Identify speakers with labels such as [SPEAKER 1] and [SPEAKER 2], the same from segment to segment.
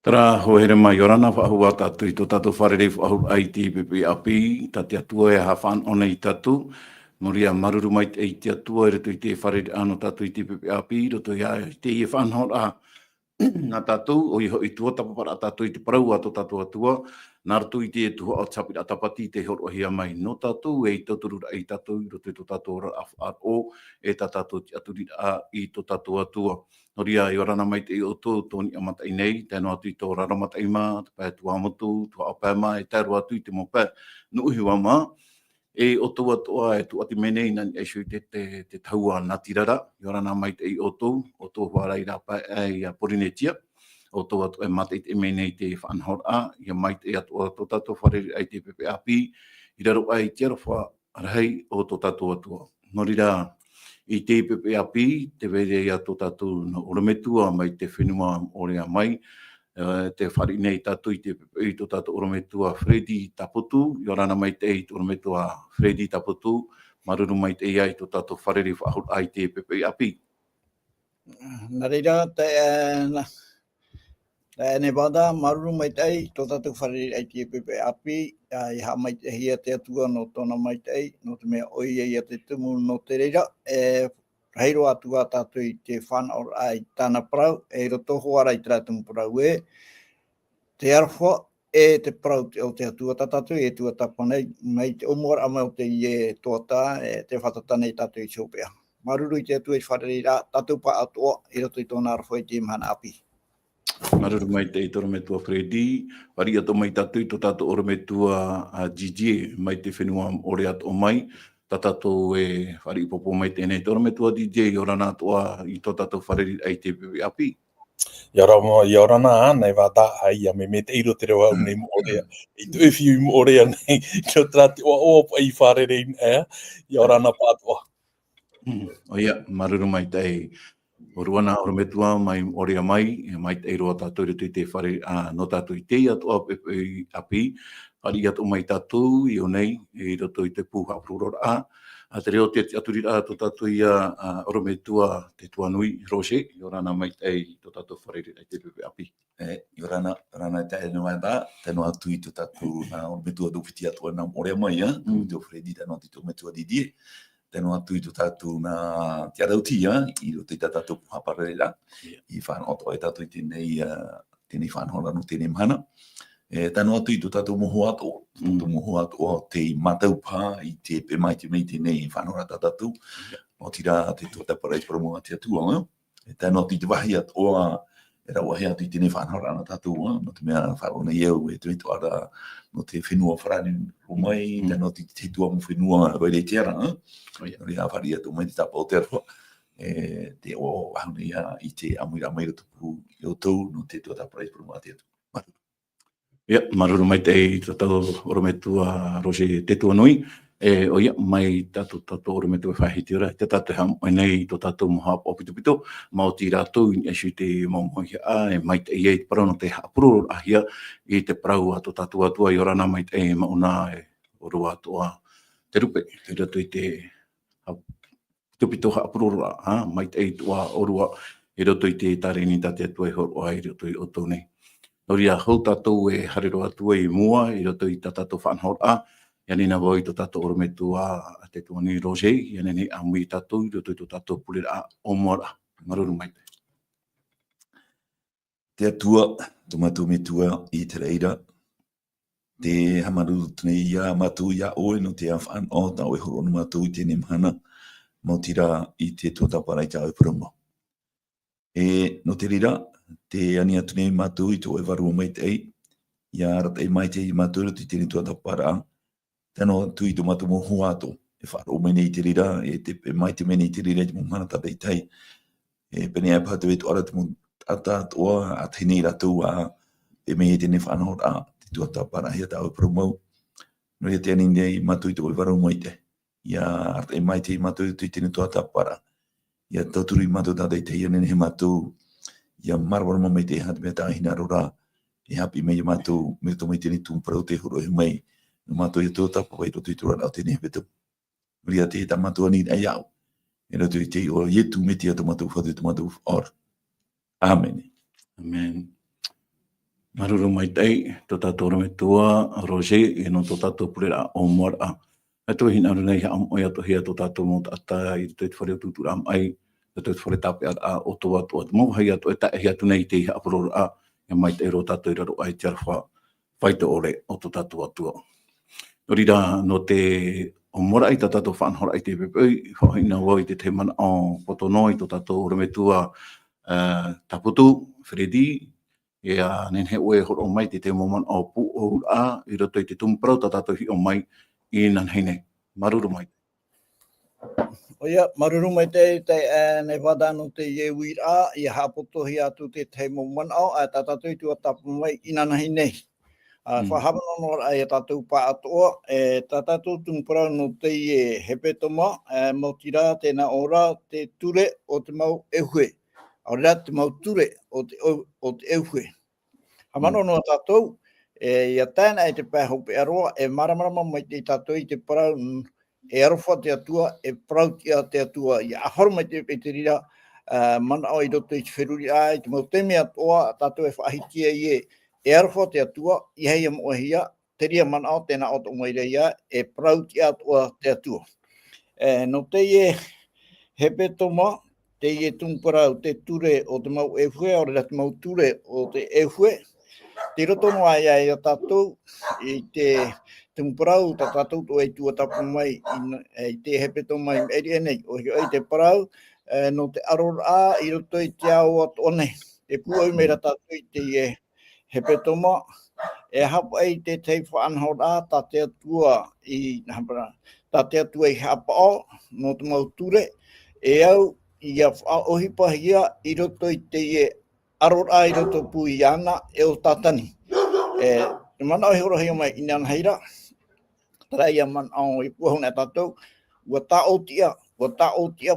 [SPEAKER 1] Tara hoere mai orana whaahua tatu i tō tatu wharere whaahu ITPP api, ta te atua e hawhan ona i tatu, Moria maruru mai te te atua e retu i te wharere ano tatu i TPP api, roto ia te i whanhor a nā tatu, o i ho i tua tapapara tatu i te parau ato tatu atua, nā ratu i te tuho o tapit atapati te horo hia mai no tatu, e i tauturu i tatu, roto i tō tatu ora o, e ta tatu ti aturi a i tō tatu atua. Noria i orana mai te i o tō tōni amata i nei, tēnā atu i tō raramata i mā, te pāe tua amotu, tua apā mā, e tēru atu i te mopē, no uhi wa mā, e o tō atua e tu ati menei nani e shui te taua natirara, i orana mai te i o tō huarai rapa e a Porinetia, o tō atu e mata i te menei te whanhora, i a mai te atu o tō tatu whareri ai te PPAP, i raro ai te arawha arahei o tō tatu atua. Norira, i te PPAP, te vere i a tō tatu no orometua mai te whenua o rea mai, te whari nei tatu i tō tatu orometua Fredi Taputu, i orana mai te i tō orometua Fredi Taputu, maruru mai te i tō tatu whareri whahut ai te PPAP.
[SPEAKER 2] Nā reira, ne wada, maruru mai te i tō tatu whareri ai te PPAP, i ha mai te hia te atua no tōna mai te i, no te mea oi i a te tumu no te reira, Reiro atua tātou i te whanau ai tāna parau, e roto hoara i tātumu parau e, te arwha e te parau o te atua tātou, e tua tapanei, mai te omora ama o te i e tōta, e te whatatane i tātou i sopea. Maruru i te atua i whareri rā, tātou pa atua, i roto i tōna arwha i te imhana api.
[SPEAKER 1] Maruru mai te i tō orometua Fredi, wari ato mai tātou i tō tātou orometua GG, mai te whenua o rea o mai, tatatou e whari popo mai tēnei tōra me tua DJ i orana toa i tō tatou whareri ai te PPAP.
[SPEAKER 3] I orana nei wada ai a me te iro te rewa nei morea. I tu e whiu morea nei, kio trati o i whareri i orana pātua.
[SPEAKER 1] O ia, maruru mai tei oruana orometua mai orea mai te iroa tātou i te whareri no tātou i te atua PPAP, Whari atu mai tātou i o nei, i roto i te pūha prurora a te reo te aturi a tō tātou i a orometua te tuanui Roche, i orana mai tei tō tātou whareri ai te PPAP.
[SPEAKER 4] I orana te anu mai tā, tēnu atu i tō tātou orometua duwhiti atua nā morea mai, tō Fredi tēnu atu i tō orometua Didie, tēnu atu i tō tātou nā te arauti, i roto i tā tātou pūha parerera, i whanau e tātou i tēnei whanhora no tēnei mhana. Tēnu atu i tō tātou moho ato, o te mataupā i te pe mai te mei tēnei whanora tātou, o tira te tō taparai promo a te atua. Tēnu atu i te wahi atoa, e rau wahi atu i tēnei whanora na tātou, no te mea whanona iau e te meitu ara no te whenua wharani o mai, tēnu atu i te tua mo whenua waire te ara, nori a whari atu mai te tapa o te aroa, te o wahuna ia i te amuira mai rotupu i o tau no te tō taparai promo a te atua.
[SPEAKER 1] Ia, maruru mai te i tātou orometua Roche te tuanui, o ia, mai tātou orometua whahiti ora, te tātou ham mai nei tō tātou moha o pitupito, mao ti rātou i esu te maumohi e mai te iei parau no te hapururu ahia, i te parau a tō tātou atua i orana mai te mauna e orua atua te rupe, te rato i te pitupito hapururu mai te tua orua, i roto i te tareni tate atua i horo ai roto i oto nei. Noria hau tātou e harero atua i mua, i roto i tātou whanhora, ia nina wai tō tātou orometua a te tuani Roche, ia nini amui tātou, i roto i tō tātou pulera o mora. Maruru mai.
[SPEAKER 4] Te atua, tō mātou me tua i te reira, te hamaruru tēnei ia mātou ia oe no te awhan o tau e horo no mātou i tēnei mhana, mau tira i te tōtaparai tau e promo. No te rira, te ani atu nei mātou i tō e waru mai tei, ia rata e mai tei mātou i tēnei tua tapara, tēnō atu i tō mātou mohu ato, e wharo mai nei te rira, e mai te meni te rira i te mōhana tata i tei, pene e pātou e tō ara te mō tata toa, a tēnei ratou e mei e tēnei whanau te tua tapara, hea tau e promau, no ia te ani nei mātou i tō e waru mai tei, ia rata e mai tei mātou i tēnei tua tapara, ia tauturu i mātou tata i tei, ia nene he mātou, ia marwara mai te hati mea tāhina rora, e hapi mei mātou, me tō mai tēnei tūmparau te horo e mai, no mātou i tō tapa wai roto i tōra rao tēnei hepetu. Ria te ta mātou ani ai au, e roto i te o ietu me tia tō mātou whatu tō mātou or. Amen.
[SPEAKER 1] Amen. Maruru mai tei, tō tātou rame Roger, e no tō tātou purera o mora. E tō hina runei ha am oia tō hea tō tātou mō ata i tō whare tūtura am ai, tō whare tape a o tō atu atu. Mau hai atu e tae hea tunei te hea apurora a, e mai tei ro tātou i raro ai te arwha, whaita ore o tō tātou atua. Norira no te o mora ai tā tātou whanhora ai te pepei, whaina wai te te mana o potono i tō tātou rametua taputu, Fredi, e a nen he oe horo mai te te moman o pu o a i roto i te tumprau ta tātou hi o mai i nan heine. Maruru mai.
[SPEAKER 2] Oia, maruru mai te nei wada no te ie wira i hapoto hi atu te te moman o a ta tātou i tua tapu mai i nan heine. Whahamano no ai tātou pa atoa, ta tātou tumprau no te ie hepetoma, mo tira tēnā ora te ture o te mau ehue. Aura te mau ture o te euhue. Hamano no tātou, ia tēnā e te pēhope aroa, e maramarama mai te tātou i te parau, e arofa te atua, e parautia te atua, i ahoro mai te rira, mana o i roto i te wheruri ai, te mau teme atoa, tātou e whaahitia i e arofa te atua, i hei mo hia, te ria mana o tēnā o to mai reia, e parautia atoa te atua. No te ie hepetoma, te ie tungparau te ture o te mau ehue, o te mau ture o te ehue. Te roto no ai a tātou i te tungparau, ta tātou to e tua tapu mai i te hepeto mai eri enei. O i te parau, no te arora i roto i te ao atone. E pua i meira tātou i te ie hepetoma. E hapa i te tei whaanhora, ta te atua i hapa o, no te mau ture. E au, ia whaohipahia i roto i te ie arora i roto pui ana e o tatani. E mana o hiro hei mai inan heira, tara ia man au i puahuna tātou, ua taotia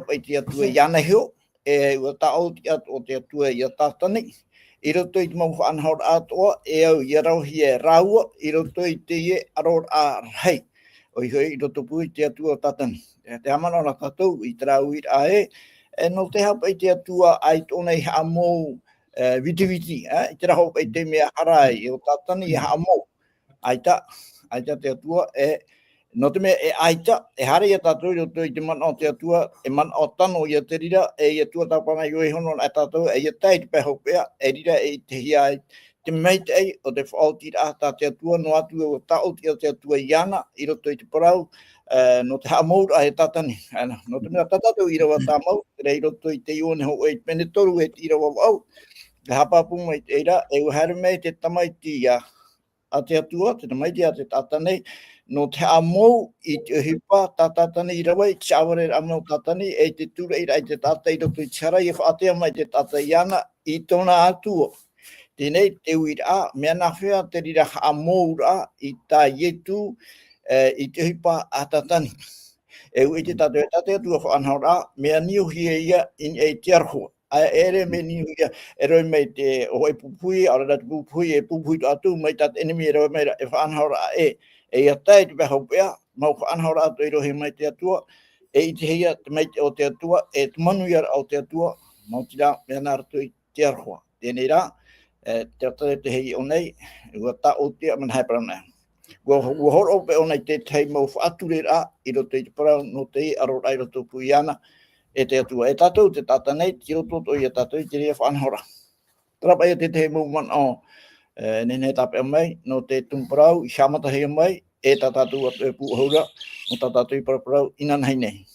[SPEAKER 2] pai te atua i ana heo, ua taotia o te atua i a tatani, i roto i te mau whaanhaura atoa, e au i rauhi e raua, i roto i te ie arora rei, o i hoi i roto pui te atua o tatani. Te amana o na tātou i te rau i ae, no te hapa i te atua ai tōnei ha mō viti, i te raho i te mea harai, o tātani i ha mō. Aita te atua, no te mea e aita, e hare i a tātou i roto i te mana o te atua, e mana o tano i a te rira, e i atua tāpana i oi hono a tātou, e i a tei te pehopea, e rira e te hia te meitei o te whaotira a te atua, no atu o taoti o te atua i ana, i roto i te parau, no te hamaura e tatani. No te mea tatatu i rawa tamau, rei roto i te ione ho e pene toru e i rawa wau. Te hapapu mai te ira, e uhere mei te tamaiti a te atua, te tamaiti a te tatani, no te amau i te hipa tatani i rawa, i te aware amau tatani, e te tura i rai te tata i roto i tara, i whaatea mai te tata i ana, i tōna atua. Tēnei te uira, mea nawhea te rira hamaura i tā ietu, i te hipa a tatani. E ui te tātou e tātou atua whaanhaura, mea niu hia ia in e te arhoa. A ere me niu hia, e roi mei te hoi pupui, a rata pupui, e pupui tu atu, mei tātou enemi e roi mei e whaanhaura e a tai te pēhaupea, mau whaanhaura atu i rohi mei te atua, e i te hia te mei o te atua, e te manu iara o te atua, mau tira mea nāratu i te arhoa. Tēnei rā, te atare te hei o nei, ua tā o tia man hai parana. Ua horo pe ona i te tei mau whaaturera i roto i te parau no te i arora i roto pui ana e te atua. E tātou te tata nei, ti roto to i a tātou i te rea whaanhora. Trapa i te tei mau man o nene tape mai no te tumparau i shamata hei mai e tā tātou atu e puhaura no tā tātou i paraparau inan hei nei.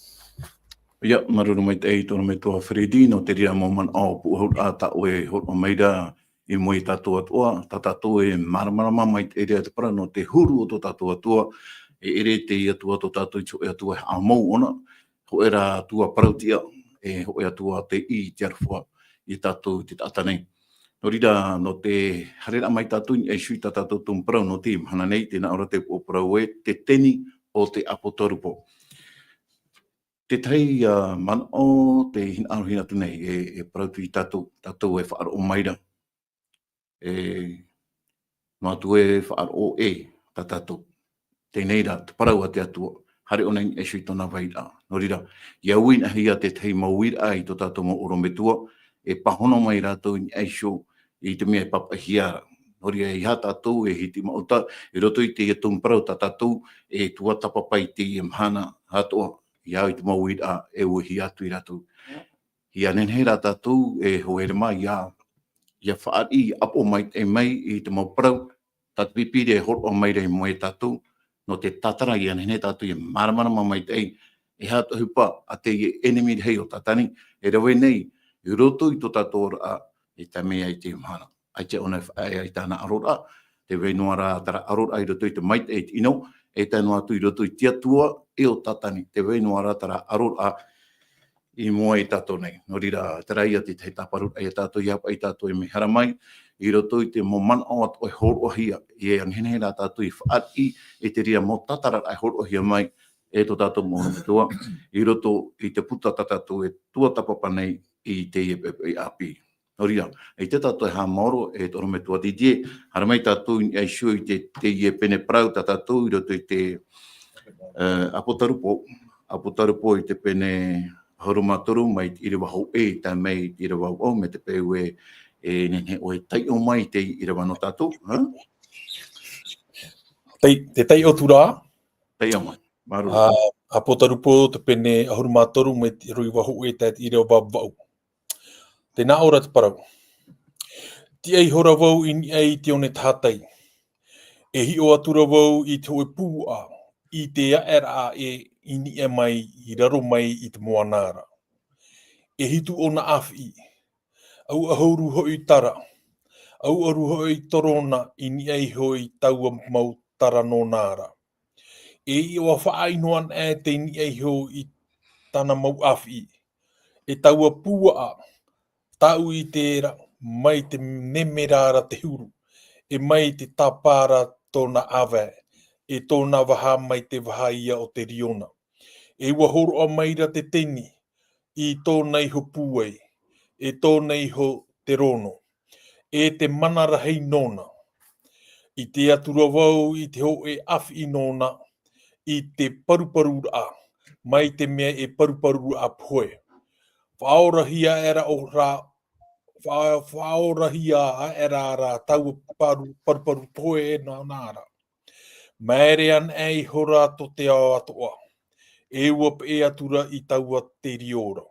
[SPEAKER 1] Ia, maruru mai te ei tōna me toa Fredi no te rea mau man o puhaura ta oe horo meira i moi tātou atua, tā tātou e maramarama mai te ere te para no te huru o tō tātou atua, e ere te i atua tō tātou i tō e atua a mau ona, ho era atua parautia, e ho e atua te i te arwha i tātou te tātanei. No rira, no te harera mai tātou e shui tā tātou tōm parau no te imhana nei, tēnā ora te o parau e, te teni o te apotorupo. Te tei man o te hina tu nei, e parautu i tātou e whaaro o maira. No atu e whaar o ta tātou. Tēnei rā, te parau a te atua, hare o nei e shui tōna waira. No rira, ia uina hia te tei mauira i tō tātou mo orometua, e pahono mai rātou i eisho i te mea papahia Nori e iha tātou e hiti mauta, e roto i te ia tumparau tātou e tua tapapai te i mhana hatoa, ia i te mauid a e uhi atu i ratu. Ia nenhera tātou e hoere mai ia whaari apo mai e mai i te mauparau, tatpipiri e horo mai rei moe tātou, no te tatara ia nenhe tātou i maramara mai te e hata hupa a te enemy hei o tatani, e rawe nei, i roto i to tātou a e ta mea i te mhana. Ai te ona ai tāna arora, te weinua rā tara arora i roto i te maite e ino, e tānu atu i roto i tiatua e o tatani, te weinua rā tara arora i mua i tātou nei. No rira, te rai ati te taparu ai tātou i hapa i tātou i me haramai, i roto i te mo man o atu e horo hia, i e anhene rā tātou i whaati, e te ria mo tatara ai horo hia mai, e to tātou mōna tua, i roto i te puta tātou e tua tapapa nei i te i api. No rira, e te tātou e hā maoro e toro me tua didie, haramai tātou i shua i te i e pene prau tātou i roto i te apotarupo i te pene harumatoru mai i rewa hau e tā mei i rewa au me te peu e nene o e tai o mai te i rewa no tātou.
[SPEAKER 3] Te tai o turā.
[SPEAKER 1] Tai o mai. Maru.
[SPEAKER 3] A potarupo te pene ahurumatoru me te rui wahu e tēt i rewa wau. Tēnā ora te parau. Ti ei hora wau i ei te one tātai. E hi o atura wau i te oe pūa. I te aera e ini e mai i raro mai i te moanara. E hitu o na awhi. Au ahoru hoi tara. Au aru hoi torona ini ei hoi taua mau tara no nara. E i o whaainoan e te ini ei hoi i tana mau awhi. E taua pūa tau i tēra mai te nemerara te huru. E mai te tapara tōna awe. E tōna waha mai te waha ia o te riona. E ua horo a maira te teni i tōna iho pūei. E tōna iho te rono. E te manara hei nona. I te atura wau i te ho e awhi nona. I te paruparu a. Mai te mea e paruparu a poe. Whaorahia era o rā. Whaorahia era rā tau paruparu poe e nā nāra. Maere an ei hora to te ao atoa. E ua e atura i taua te riora.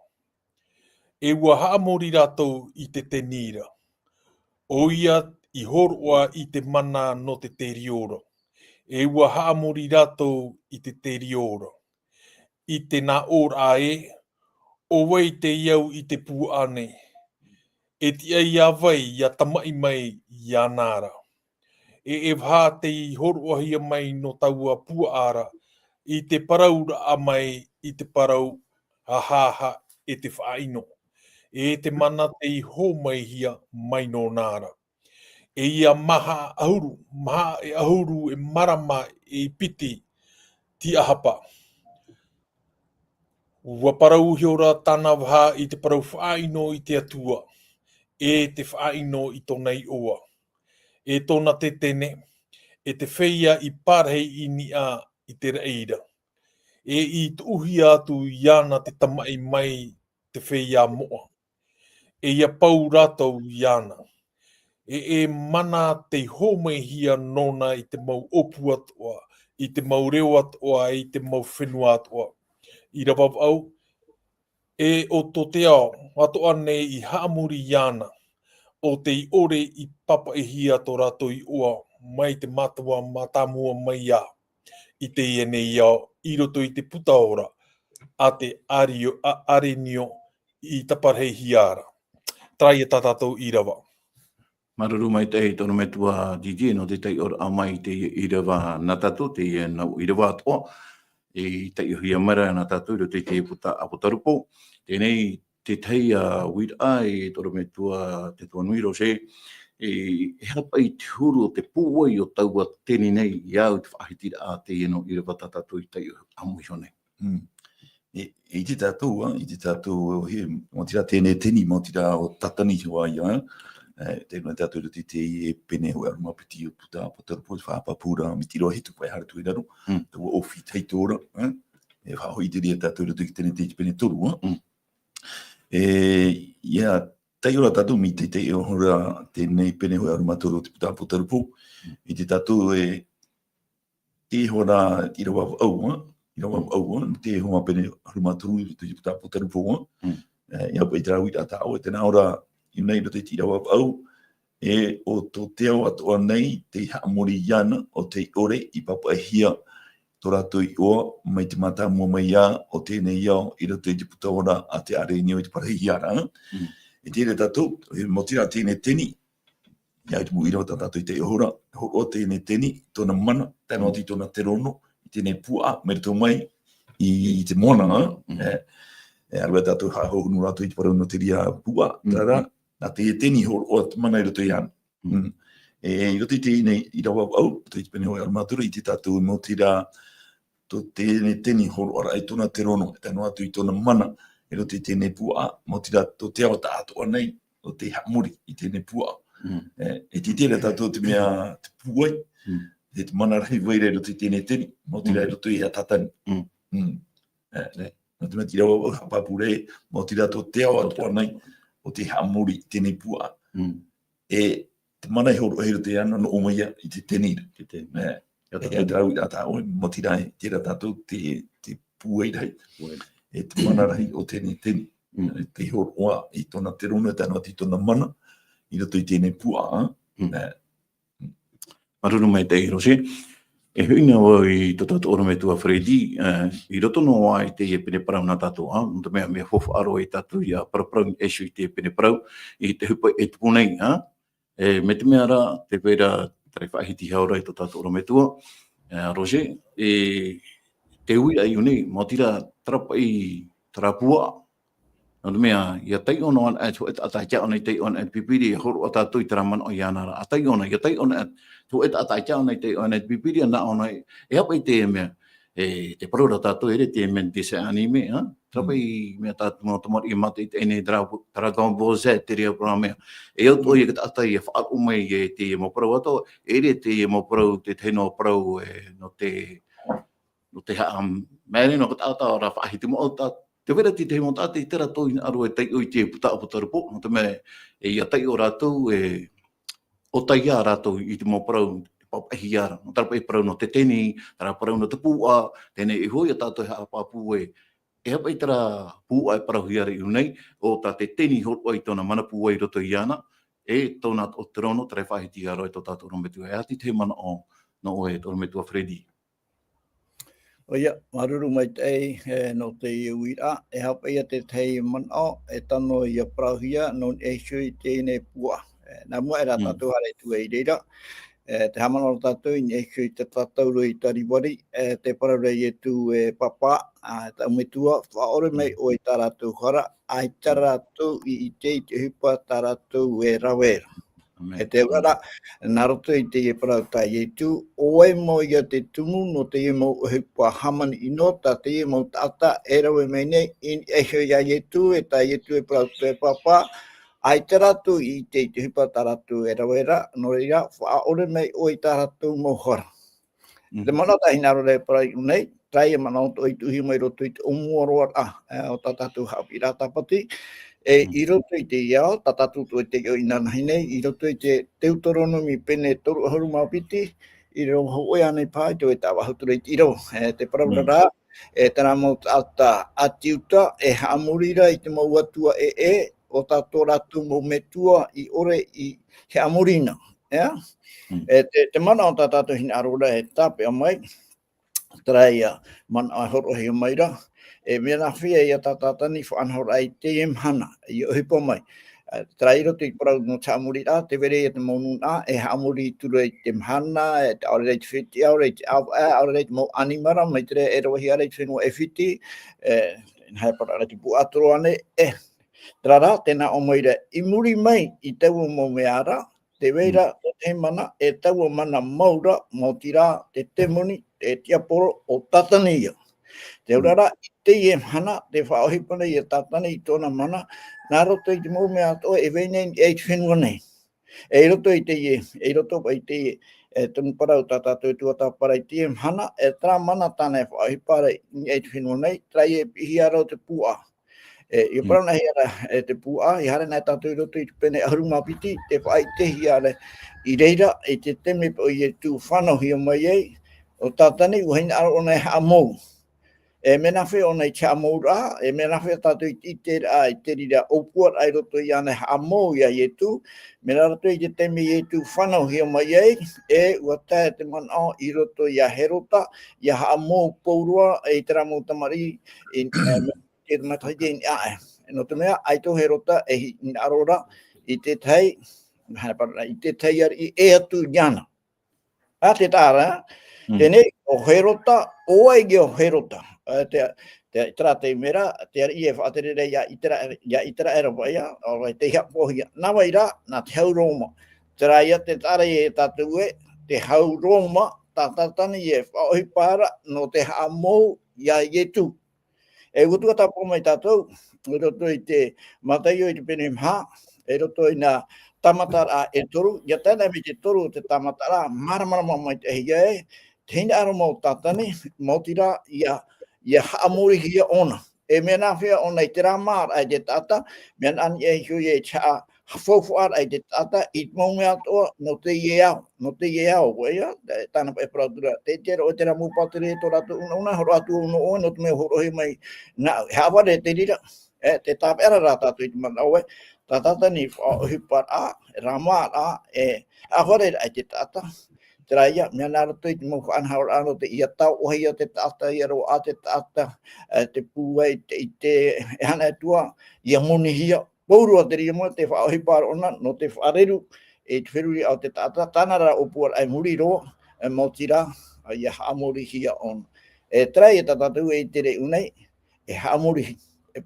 [SPEAKER 3] E ua haamori ratou i te tenira. O ia i horoa i te mana no te riora. E ua haamori ratou i te riora. I te nā ora e, o wei te iau i te puane. E ti ai awai ia tamai mai ia nara. E vha te i horoahia mai no taua puaara i te paraura a mai i te parau hahaha e te whaino. E te mana te i ho mai hia mai no nara. E ia maha e ahuru e marama e piti ti ahapa. Ua parau hiora tana wha i te parau whaino i te atua. E te whaino i tōnei oa. E tōna te tene, e te wheia i parhei i ni a i te reira. E i tuhi atu i ana te tamai mai te wheia moa. E ia pau ratou i ana. E mana te homei hia nona i te mau opu atoa, i te mau reo atoa, i te mau whenua atoa. I rawa au, e o tō te ao, atoa nei i haamuri i ana. O te i ore i papa e hia tō rato i oa mai te matua matamua mai a i te iene i ao i roto i te putaora a te arenio i taparhei hiara. Trai e tātou i rawa.
[SPEAKER 1] Maruru mai te tono me tua didi no te tei ora mai te i rawa na tatu, te i nau i rawa atoa. E te i hia mara na tatu i roto i te puta apotarupo. Tēnei te tei a wira e toro me tua te tua nui rose, e hapa i te huru o te pūai o taua tēni nei i au te whahitira a te eno i rewa tātou i tei amu i hone.
[SPEAKER 4] I te tātou, mo tira tēnei tēni, mo tira o tatani hoa ia, tēnei tātou i te i e pene hoa arumapiti o puta potarupo, whapapura, mi tiro hitu pai haratu i raro, taua ofi teitora, e whahoi te ria tātou i tēnei te pene toru, ia Tai ora tatu mi te hora tēnei pene hoi arumatoro te puta potarupo. I te tatu te hora i rawa au, te homa pene arumatoro te puta potarupo. Ia pai trau i rata au, tēnā ora i nei no te tira wa au, o tō teo atoa nei te haamori iana o te ore i papahia tō rātou i oa, mai te mata mua mai ia o tēnei iau i rato i te puta ora a te are nio i te parahiara. E tēnei tātou, mo tira tēnei teni, ia i te muira o tātou i te ihora, o tēnei teni, tōna mana, tēnā oti tōna te rono, i tēnei pua, mere tō mai, i te moana. Arua tātou hahonu rātou i te parau no te ria pua, tārā, nā te teni o te mana i rato i ana. I rato i tēnei, i rawa au, i te pene hoi arumatura, i te tātou mo tira tō tēnei teni horo ara, i tōna te rono, tēnā atu i tōna mana, e ro te tēnei pua, mo tira tō te ao tātua nei, o te hamuri i tēnei pua. E te tēnei tātou te mea te puai, e te mana rahi waire ro te tēnei teni, mo tira e roto i a tatani. Nā te mea tira wau hapapure, mo tira tō te ao atua nei, o te hamuri i tēnei pua. E te mana i horo hero te ana no omaia i te teni. E te rau i rata oe, mo tira e tira tātou te puai rai. E te mana rahi o tēnei teni. Te horo oa i tōna te rono, tēnā i tōna mana, i rato i tēnei pua.
[SPEAKER 1] Maruru mai te iro se. E huina o i tō tātou ora me tua Fredi, i roto no wā i te pene parau nā tātou, no te mea hofu aro i tātou i a paraparau i esu i te pene parau, i te hupa e tupu nei, me te mea ra, te pēra tare whaahiti haura i tō tātou ora me tua, Roger, te ui ai unei, mō tira trapa i tarapua, no te mea, ia tai ono an atu et atai kia ona i tai ona et pipiri, horo o tātou i taraman o iana ra, atai ona, ia tai ona et, tu et atai kia ona i tai ona et pipiri, na ona, e hapa i te mea, te parura tātou ere, te men te se anime, trapa i mea tātou mō tamari i mata i te ene Dragon Ball Z, te rea pra mea, e au toi e kata atai e whaak umai e te mō parau ato, ere te mō parau, te teino parau, no te haam, mea no kata atau ra whaahiti mo au tātou, te wera te mō tātou i tera toi na aru e tai oi te puta aputarupo, no te mea, e ia tai o rātou, o tai ia rātou i te mō parau, papahi ara, no tarapa i parau no te teni, tara parau no te pūa, tēnei i hoi a tātou e hapapū e hapa i tara pūa e parau hiara i unei, o tā te teni hoi i tōna mana pūa i roto i ana, e tōna o te rono, tara whahiti aro e tō tātou rometua. E ati te mana o, no oe rometua Fredi.
[SPEAKER 2] Oia, maruru mai tei no te iuira, e hapa ia te tei mana e tano i a prauhia no e shui tēnei pua. Nā mua e rā tātou hare tu e reira, te hamana o tātou i e shui te tātou roi tariwari, te pararei e tu e papa, ta umetua, whaore mai o i tā rātou hara, ai tā rātou i te hupa tā rātou e rawera. E te wara, nā roto i te parau tai e tu, oe mo ia te tumu no te mo hupua hamani ino, ta te mo tata e rawe mai nei, e hoi ai e tu, e tai e tu e parau te papa, ai te ratu i te hupa tā ratu e rawera, no reira, whaore mai o i tā ratu mo hora. Te mana tahi nā rore parau nei, trai e mana o i tuhi mai roto i te umuaroa, o tā tatu hapi rā tapati, i roto i te iao, tatatu to te o inanahi nei, i roto i te teutoronomi pene toru haru mapiti, i roho oe anei pāi, to e tā wahutura i tiro, te paraurara, tēnā mau ata atiuta, e haamurira i te mau atua o tātou ratu mo metua i ore i he amurina. Te mana o tātou hina arora e tāpe a mai, traia mana a horo heo maira, e mea nā whia i a tātātani whaanhora ai te hana, i o hipo mai. Trairo te parau no tāmuri rā, te vere i te maunu nā, e haamuri tura i te mhana, e te aore rei te whiti, aore rei te mau animara, mai te rea e rawahi arei te whenua e whiti, hei para rei te pu atoro ane, trara, tēnā o maira, i muri mai i teua mo meara, te weira o te mana, e teua mana maura, mo tira, te temoni, te tiaporo o tatania. Te urara, i te i e hana, te whaohipana i e tatani i tōna mana, nā roto i te mou mea atoa e weinei e te whenua nei. E roto i te i te tunu parau tātātou tua tāpara i te i hana, e tā mana tāna e whaohipara i e te whenua nei, trai e pihi aro te pua. I parana hea te pua, I hara nai tātou I roto I te pene ahuruma piti, te whaai tehi are I reira, I te teme o I tu whanau hi o mai ei, o tātani, uhaina aro o nei ha mou. Mena whi o nei tia mou rā, mena whi tātou I te rā, I te rira opuat ai roto I ane ha mou ia I tu, mena roto I te teme I tu whanau hi o mai ei, ua tae te manao I roto I a herota, I a ha mou pourua, te ramo tamari, te matai te ae. No te mea, ai tō herota I arora, I te tei, I te tei ari I atu iana. A te tāra, tēnei, o herota, o ai ge o herota. Te tra te mera, te ari I whaaterere ia itera era waia, o vai te hia pohia. Nā wai rā, nā te hau roma. Te rā ia te tāra I tātou te hau roma, tā tātani I whaohi pāra, no te haa mou ia I tu. Utua tā pō mai tātou, e roto I te mataio I te pene mha, e roto I nā tamatara e toru, ia tēnei me te toru te tamatara, maramara mai te hia tēnei aro mau tātani, mautira ia haamori hia ona. E mena whia ona I te rāmāra ai te tata, mena ani e hui e taa hawhauwhara ai te tata, I maunga atoa no te iau, weia, tāna pa e pratura, te tera o te ramu patere to rato una, horo atu uno oe, no te mea horohi mai, na haware te rira, te tāpera rā tātou I te mana oe, tā tata ni hipar a, rāmāra, haware ai te tata, te raia, mea nā rato I te mōwha anhaur ano te ia tau ohi o te tata, ia ro a te tata, te pūa I te hana tua, ia moni hia, Paurua te ria mua te whaohi pāra ona, no te whareru, te whiruri au te tata, tānara o puar ai muri roa, mautira, ia haamori hia ona. Trai ta tātou te rei unei, haamori,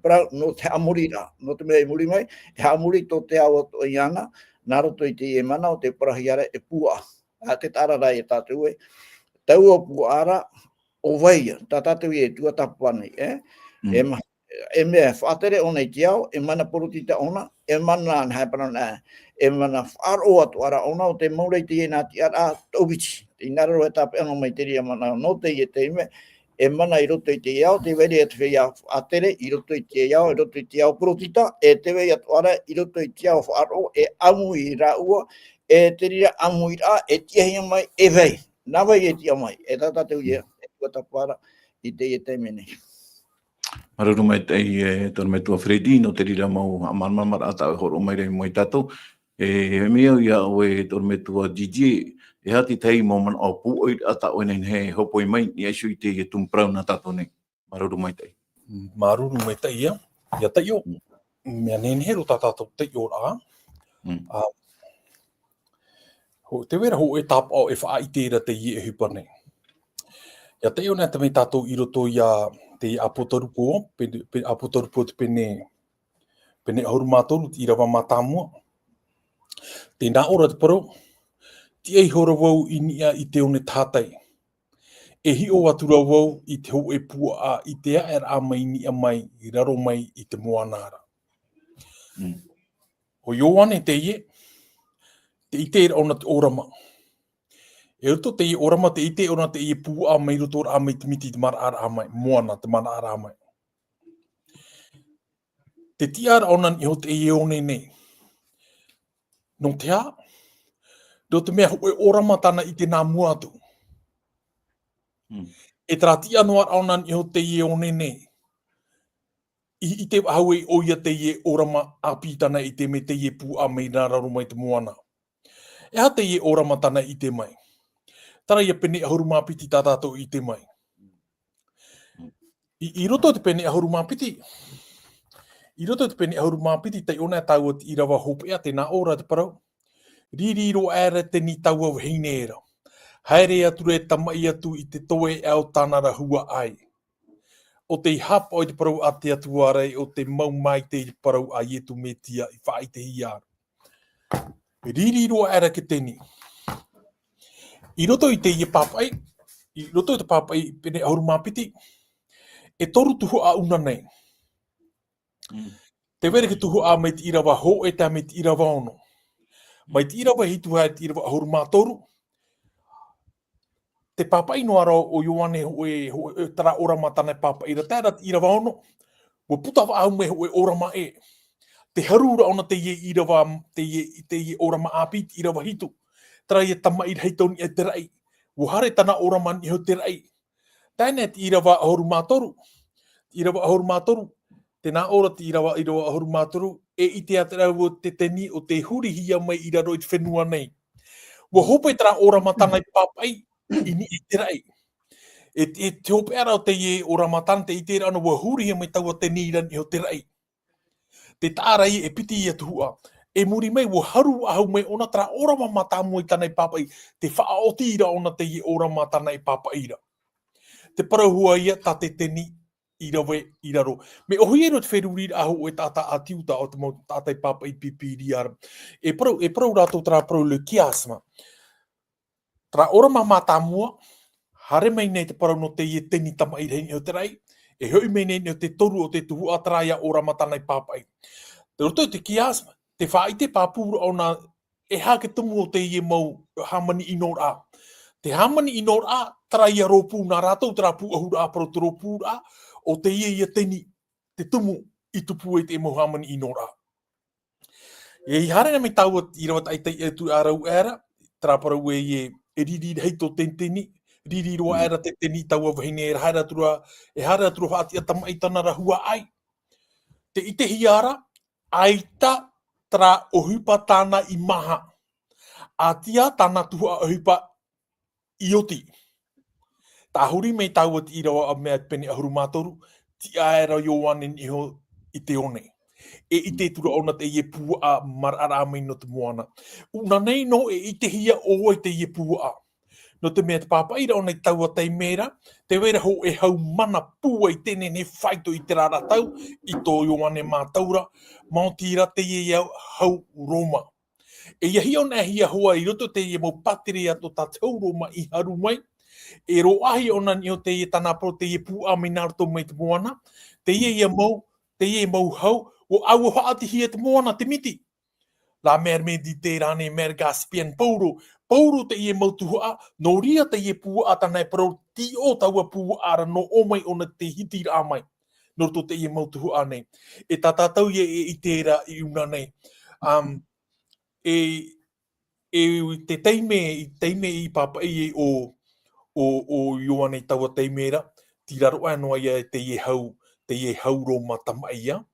[SPEAKER 2] parau no te haamori rā, no te mea muri mai, haamori tō te awa o iana, nā roto I te mana o te parahiara pua. Te tāra rai tātou tau o puara o waia, tā tātou tua tapani, mea whaatere o nei te au, mana porotita ona, mana hai parana, mana wharo atu ara ona, o te maurei te nā te ara taubichi, te nara roe tāpe ana mai te ria mana, no te te ime, mana I roto I te iau, te weri atu whia whaatere, I roto I te iau, I roto I te iau porotita, te weri atu ara, I roto I te iau wharo, amu I rā ua, te rira amu I rā, tiahia mai, wei, nā wei tia mai, tātou ia, tua tapara, I te mene.
[SPEAKER 1] Maruru mai tei tonu me tua Fredi, no te rira mau a marmara ata e horo mai rei mai tatou. He mea ia oe tonu me tua Gigi, hati tei mo man o pūoi ata oe nei he hopoi mai, ni aisu I te tumprau na tatou nei. Maruru mai tei.
[SPEAKER 3] Maruru mai tei ia tei o, mea nenhero tā tātou tei o rā. Te wera ho e tāpa o e whaaitera te i e hupa nei. Ia tei o nea te mei tātou I roto ia te apotarupo, apotarupo te pene ahurumātoru, I rawa mātāmua. Tēnā ora te parau, ti ei hora wau I nia I te one tātai. E hi o atura wau I te ho e pua a I te aera a mai nia mai, I raro mai I te moanara. O Ioane te ie, te ite era ona te orama. E roto te ie orama, te ite ona te ie pua a mai roto a mai te miti te mara ara a mai, moana te mara ara a mai. Te tiara ona ni ho te ie one nei. No te a, do te mea hoe orama tana I te nā mua atu. E tera ti anoa ona ni ho te ie one nei. I te haue o ia te ie orama api tana I te me te ie pua a mai nā raro mai te moana. E ha te ie orama tana I te mai. Tara ia pene ahuruma piti tā tātou I te mai. I roto te pene ahuruma piti. I roto te pene ahuruma piti te ona tau o te irawa hopea te nā ora te parau. Ririro ere te ni tau au heine era. Haere atu re tamai atu I te toe au tānara hua ai. O te hapa o te parau a te atu arei, o te mau mai te parau a ietu me tia I whaai te hiara. Ririro ere ke teni. I roto I te ie papai, I roto I te papai pene ahuruma piti, e toru tuhu a una nei. Te were ke tuhu a mai te irawa ho e te me te irawa ono. Mai te irawa hitu hae te irawa ahuruma toru, te papai no ara o Ioane e tara ora matane papai, ra tēra te irawa ono, Wa puta wa au me o ora ma e. Te harura ona te ye irawa, te ye ora ma api, irawa hitu. Tara ye tama i hei toni e te rai. Wa hare tana ora man i ho te rai. Tēnei te irawa ahoru mātoru. Irawa ahoru mātoru. Tēnā ora te irawa ahoru mātoru. E i te atarau o te teni o te hurihia mai i raro i te whenua nei. Wa hope tara ora matana i papai i ni i te rai. E te hope ara o te ye ora matana te i te rano wa hurihia mai taua te niran i ho te rai. Te tārai e piti i atuhua. E muri mai wa haru ahau mai ona tara ora matama i tana i papai. Te whaaoti ira ona te ye ora matana i papai ira. Te parahua ia ta te teni i rawe i raro. Me ohi ero te wherurira aho o e tata atiuta o te mau tata i papa i pipiri ara. E parau rātou tara parau le kiasma. Tara ora mata mua, hare mai nei te parau no te ie teni tama i reini o te rai, e hoi mai nei o te toru o te tuhu atara ia ora matana i papa i. Te roto te kiasma, te whaite pāpura o na e hake tumu o te ie mau hamani i nor a. Te hamani i nor a, tara ia rōpū nā rātou tara pū ahura a paro te rōpū a, o te ia teni, te tumu i tupu e te mau hamani i nor a. E i hare na me taua i rawa taitai e tu ārau era, tara parau e riri heito tenteni, riri roa era te teni taua wahine e hara atura whaati a tama i tana rahua ai. Te ite hiara, aita tara ohupa tāna i maha. Atia tāna tuhua ohupa i oti. Tā huri mei taua ti irawa a mea pene ahuru mātoru, ti aera Ioanen iho i te one. E i te tura ona te ie pua a marara mai no te moana. Una nei no e i te hia o te ie pua a. No te mea te pāpaira ona i taua tei mera, te wera ho e hau mana pua i tene ne whaito i te rara tau, i tō Ioane mātaura, mautira te ie hau Roma. E ia hi ona hia hoa i roto te ie mau patiri ato tā tau Roma i haru mai, e ro ahi ona ni o te ie tana pro te ie pua mai nārto mai te moana, te ie mau hau, o au haati hia te moana te miti. La mer Mediterrane, mer Caspian, Pauro te ie mautuhua, no ria te ie pua atanai parau ti o taua pua ara no o mai ona te hiti rā mai. No to te ie mautuhua nei. E tātātau ie i tērā i una nei. Te teime i papa i o Ioane taua teimera, ti raro anoa ia te ie hau Roma tamaia.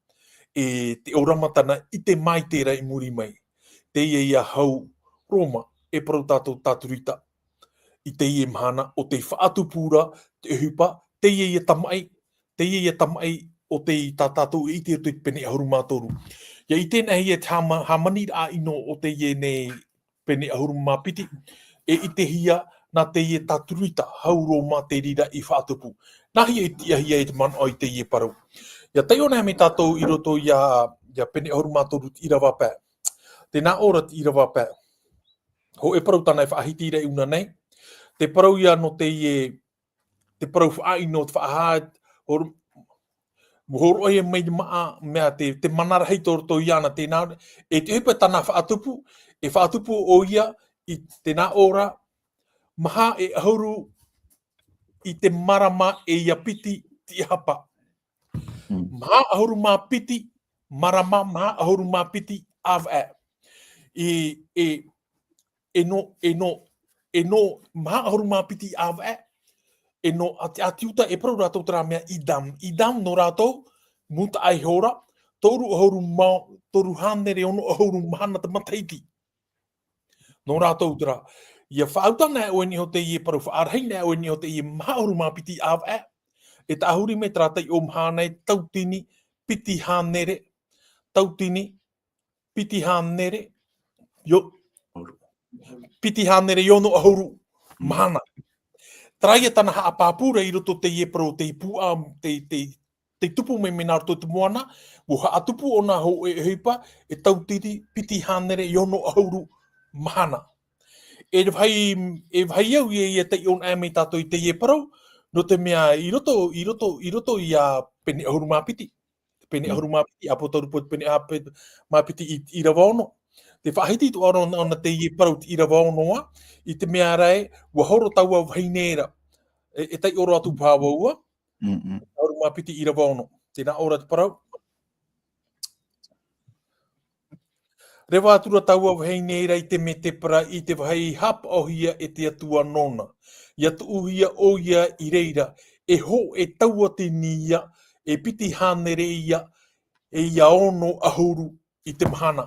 [SPEAKER 3] E te oramatana i te mai tērā i muri mai. Te ia hau Roma e parau tātou tāturita. I te ie mahana o te whaatupura, te hupa, te ia tamai o te tātou i te atu i pene ahuru mātoru. Ia i tēnei ia te hamani a ino o te ie nei pene ahuru māpiti, e i te hia na te ie tāturita hau Roma te rira i whaatupu. Nahi e tia hia e te man o i te ie parau. Ia tei ona me tātou i roto ia pene ahuru mātoru i rawa pē. Tēnā ora i rawa pē. Ho e parau tānei whaahiti rei una nei. Te parau ia no te parau whaai no te whaahat. Horo e mei maa mea te manara hei tō roto iana tēnā. E te hupa tāna whaatupu. E whaatupu o ia i tēnā ora. Maha e ahuru i te marama e ia piti ti hapa. Maha ahuru mā piti, marama maha ahuru mā piti awha. E no maha ahuru mā piti awha, e no atiuta e parau rātou tara mea idam no rātou, muta ai hora, toru hanere ono ahuru mahana te mataiti. No rātou tara. Ia whautanga e oeni ho te ie parau whaarheina e oeni ho te ie maha ahuru mā piti awha. E tahuri me tratai o mhanei tautini piti hanere yono ahuru mahana. Traia tana haa pāpura i roto te ie pro te pua te tupu me menarto te moana, wo haa tupu ona ho e heipa e tautini piti hanere yono ahuru mahana. E vai au ia te on ame tato i te ie parau, no te mea i roto ia pene ahuru māpiti. Pene ahuru māpiti, apotauru po pene ahuru māpiti i rawa ono. Te whahiti tu ona te ie parau i rawa onoa, i te mea rai, wa horo taua whainera. E tei oro atu pāwaua, ahuru māpiti i rawa ono. Tēnā ora te parau. Rewa atura tau au hei nei rei te me te para I te wahai hapa o hia e te atua nona. Ia tu uhia o ia I reira, e ho e taua te nia, e piti hanere ia, e ia ono ahuru I te mahana.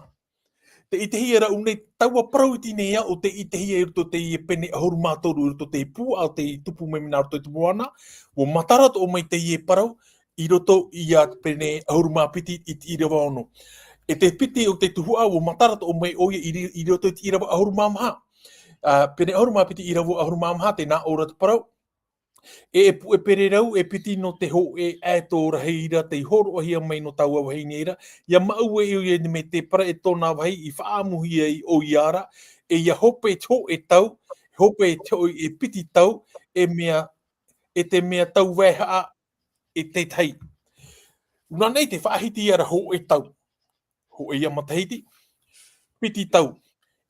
[SPEAKER 3] Te I te hia ra unei taua parauti nei o te I te hia I te I pene ahuru mātoru I te pū au te tupu me mina roto I te moana, o matarat o mai te I parau, I roto I a pene ahuru māpiti I te irawa ono. E te piti o te tuhua o matarata o mai oia I roto I te irawa ahuru māmaha. Pene ahuru māpiti I rawa ahuru māmaha te nā ora te parau. E pere rau e piti no te ho e tō raheira, te horo ahia mai no tau au hei neira. Ia mau e me te para e tōna wahi I whaamuhia I o iara. E ia hope tō e tau, hope tō e piti tau, e te mea tau weha e te tei. Una nei te whaahiti ara ho e tau. Ho e ia matahiti, piti tau,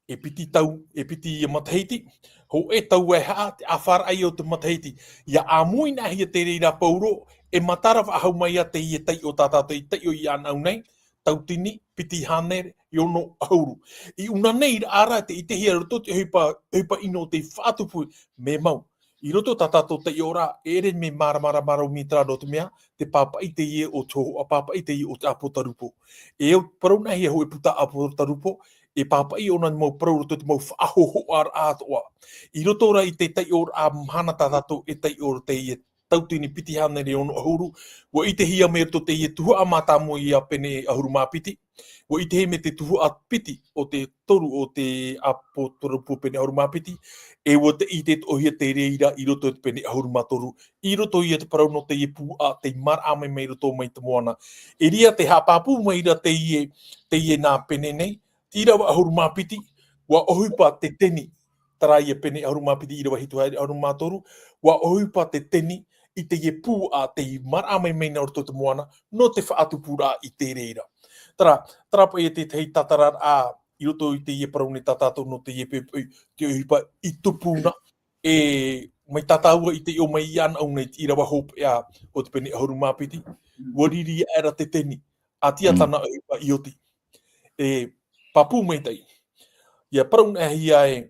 [SPEAKER 3] e piti ia matahiti, ho e tau e haa te awhara ai o te matahiti. Ia āmui nā hia te reira pauro, e matara whahau mai a te ia tei o tātātou I tei o I anau nei, tau tini, piti hanere, I ono ahuru. I una nei ara te I te hia roto te huipa ino te whātupu me mau. I roto tātātou te ora, ere me mara mi trādo te mea, te pāpai te ie o toho, a pāpai te ie o te apotarupo. E o parau na hia ho e puta apotarupo, e pāpai ona mau parau roto te mau whaahoho ar ātoa. I roto ra I te tei ora a mhana tātātou e tei ora te ie tautini piti hanere ono ahuru, wa I te hia me roto te ie tuhu a mātāmo I a pene ahuru māpiti, wa I te he me te tuhu a piti o te toru o te apotarupo pene ahuru māpiti, e wa te I te ohia te reira I roto te pene ahuru mātoru, I roto I te parau no te ie pū a te mara ame mei roto mai te moana. E ria te hapāpū mai ra te ie nā pene nei, tira wa ahuru māpiti, wa ohupa te teni, tara ia pene ahuru māpiti I rawa hitu hai ahuru mātoru, wa ohupa te teni, I te ie pū a te mara ame mei nā roto te moana, no te whaatupura I te reira. Tara pa ia te tei tatarar a I roto I te ie parau ni tātātou no te ie pepe, te ohupa I tupuna, e mai tātaua I te o mai ian au nei I rawa hope a o te pene ahuru māpiti, wariri era te teni, a tia tana ohupa I oti. E papu mai tei. Ia parau na hia e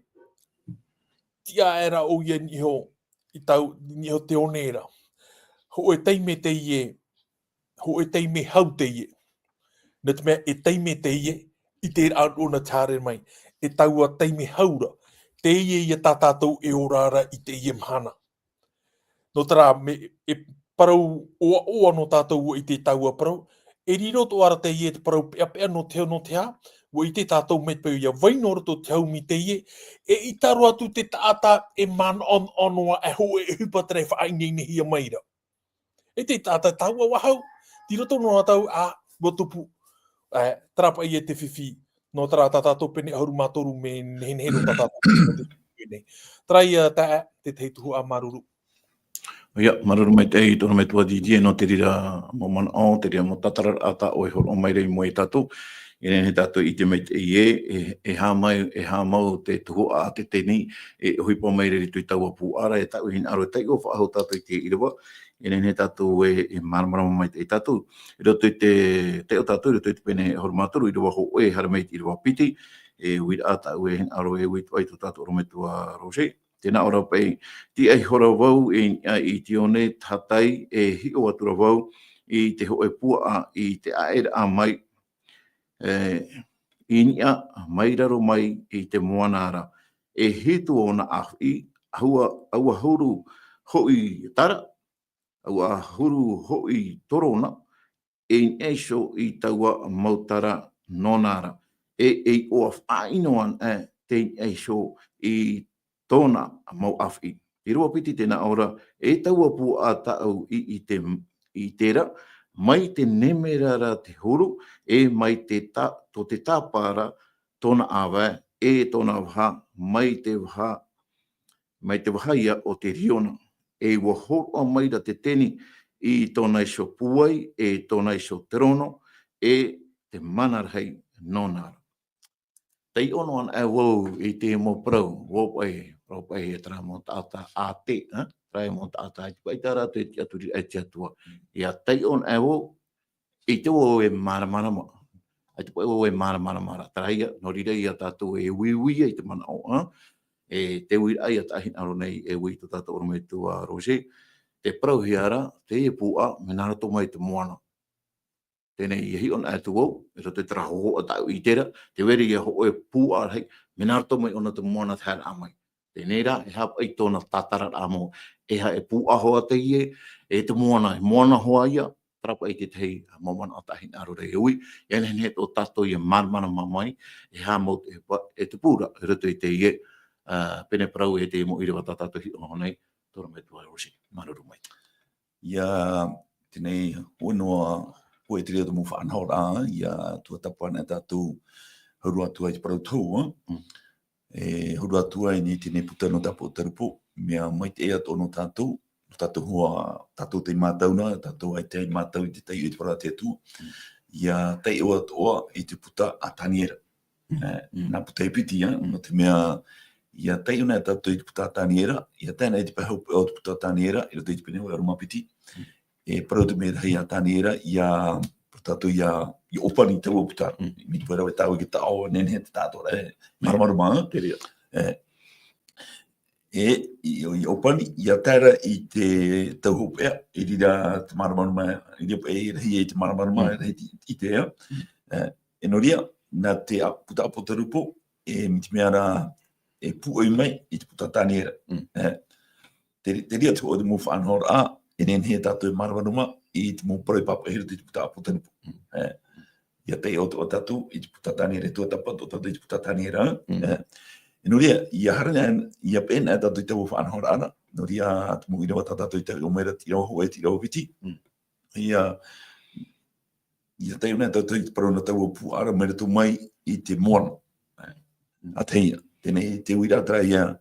[SPEAKER 3] tia era o ia niho I tau niho te onera. Ho e teime te ie, ho e teime hau te ie. Na te mea e teime te ie, I te ona tāre mai. E taua teime haura, te ie ia tātātou e orara I te ie mhana. No tara, e parau oa no tātou I te taua parau, e riroto ara te ie te parau pea no te ha, wa I te tātou me pēu ia waino roto te hau mi te ie, e I taro atu te tāta e man onoa e ho e hupa tere whainei ne hia maira. E te tāta taua wahau, ti roto no atau a watupu, trapa I e te whiwhi, no tara tātou pene ahuru mātoru me nehenehero tātou pene. Tara ia te teituhu a maruru.
[SPEAKER 1] Ia, maruru mai te ei, tono me tua DJ no te rira mo mana o, te rira mo tatarar ata o e horo o mai rei mo e tatu. E ne tatu I te mei te ie, e hā mau te tuhu a te teni, e huipa mai rei tui taua pū ara, e tau hin aro e tei o whaahau tatu I te irawa. E ne tatu e maramarama mai te tatu. E roto I te o tatu, roto I te pene horo māturu, I rawa ho e hara mei te irawa piti, e uira ata ue hin aro e uitu aitu tatu oro me tua Roche. Tēnā ora pei, ti ai hora wau I te one tatai e hi o atura wau I te hoe pua I te aere a mai I nia mai raro mai I te moanara e hitu o na ahi aua huru hoi tara aua huru hoi torona e eiso I taua mautara nonara e o whainoan te eiso I tōna mau awhi. I rua piti tēnā ora, e taua pu a tāu I tēra, mai te nemerara te huru, e mai te tāpara tōna awa, e tōna waha, mai te waha ia o te riona. E wa horo mai da te teni I tōna iso puai, e tōna iso terono, e te manarhei nonara. tei ono an e wau I te mo prau, wopai e tra mo tata a te, trai mo tata I pai tara te aturi e te atua. Ia tei on e wau, I te wau e mara mo. Ai te pai wau e mara. Trai no rira ia tātou e wiwi I te mana o, e te ui ai atahi aro nei e ui to tātou oro me tua Rose. Te prau hiara, te e pua, me nara tō mai te moana. Tēnei I hi on e tu wau, e to te tara ho o tau I tera, te weri e ho e pua hei, me nara tō mai ona te moana te hara amai. Tēnei ra, e hapa I tōna tatara amo, e ha e pua hoa te ie, e te moana hoa ia, trapa I te tei, mamana atahi aro rei ui, e nene tō tātou I marmana mamai, e ha mo e te pūra, e rato I te ie, pene prau e te mo ira wata tātou hi o nei, tōra me tua Rosi, maruru mai.
[SPEAKER 4] Ia tenei unoa koe te reo te mo whanhora, ia tua tapuana tātou hauru atua I te parau tau, e hauru atua I ni tenei putano tapu o tarupo, mea mai te ea tono tātou hua, tātou te mātauna, tātou ai te mātau I te tei I te parau te atua, ia tei oa toa I te puta a taniera. Nā puta e piti, no te mea, ia tei ona tātou I te puta a taniera, ia tēnei te pahau o te puta a taniera, I te pene o aruma piti, e parau te mea hei a taniera, ia tātou ia I opani tau o puta, mi te pera we tau I ke tau, nene te tātou, marama, I opani, ia tēra I te tau hopea, I rira te marama, I rira e te marama, I te ea, e noria, nā te puta apotarupo, e mi te mea rā, e puoi mai I te puta taniera. Te ria tu o te mo whanhora a, e nen he tātou marawaruma I te mo paroi papa hira te puta apotarupo. Ia tei o tātou I te puta taniera, tua tapa o tātou I te puta taniera. E no ria, ia harana, ia pēna tātou I te mo whanhora ana, no ria te mo irawa tātou I te o meira tirau hoa e tirau piti. Ia tei ona tātou I te parona tau o puara, meira tō mai I te moana. A teia. Tēnei te uira tara ia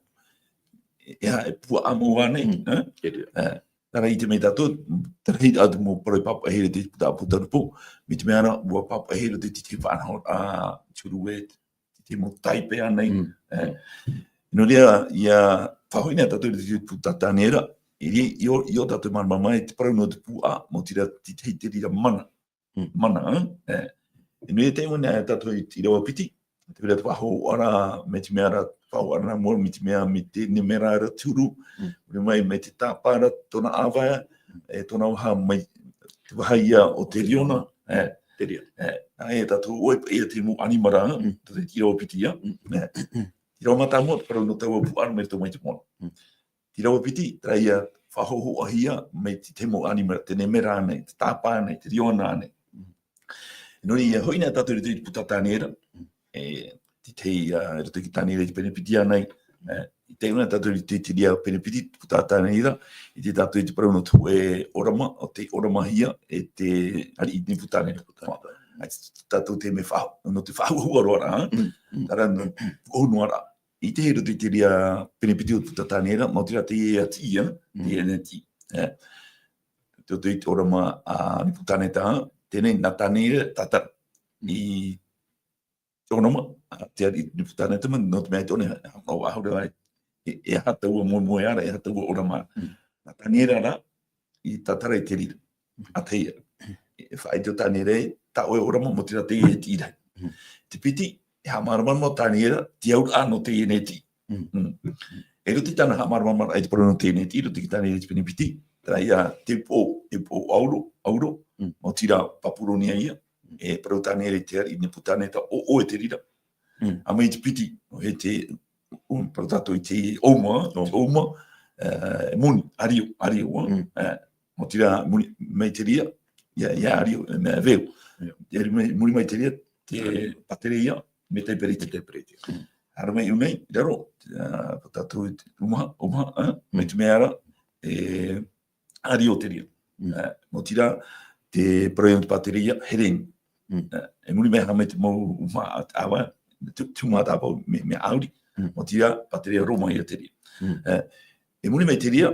[SPEAKER 4] e pua amu wane. Tara I te mei tātou, tara hei tātou mo paroi papa here te puta aputarupo, mi te meana ua papa here te te whanhor a turu e, te mo taipe anei. No rea, ia whahoina tātou te puta tānera, I o tātou marama mai, te parau no te pua, mo tira te rira mana. E no rea te wana tātou I rawa piti, te wera te waho ara me te mea whao ara mora me te mea me te ne mera ara turu, mai me te tāpara tona awaya, tona waha mai te waha ia o te riona, te ria. E tātou oi pa ia te mo animara, te rawa piti ia. Te rawa mata mo, te parau no tau apu ara me tau mai te mona. Te rawa piti, tra ia whahoho ahia me te mo animara, te ne mera anei, te tāpara anei, te riona anei. Nori ia hoina tātou te puta tānera, te tei rato ki tānera I te penepiti anei, I te una tātou te ria penepiti puta tānera, I te tātou te parau no tu e orama, o te orama hia, e te ari I te puta tānera. Tātou te me whao, no te whao huaroara, tara no honuara. I te hero te ria penepiti o puta tānera, mau tira te e ati ia, te e neti. Te te orama a ni puta neta, tēnei nā tānera tātara. I onoma, te ari ni putana te man, no te mea tone, au ahura e hata ua moe ara, e hata ua orama. Nā tānera ra, I tātara I te rira, a teia. E whae te o tānera e, tā oe orama mo tira te e tira. Te piti, e hamarama mo tānera, te aur ano te e neti. E ruti tāna hamarama ai te parano te e neti, ruti ki tānera te piti, tā ia te pō auro, mo tira papuronia ia, e parau tānera I te ari, ne putaneta o e te rira. A mai te piti, he te, parau tātou I te oma, muni, ario, mo tira muni mai te ria, ia ario, me veo. Muni mai te ria, te pateria, me te periti. Hara mai unei, raro, tātou I te umaha, me te meara, ario te ria. Mo tira, te parau te pateria, hereni. E muri mea hame te mau awa, tu mata apa me auri, mo tira pateria Roma ia te ria. E muri mea te ria,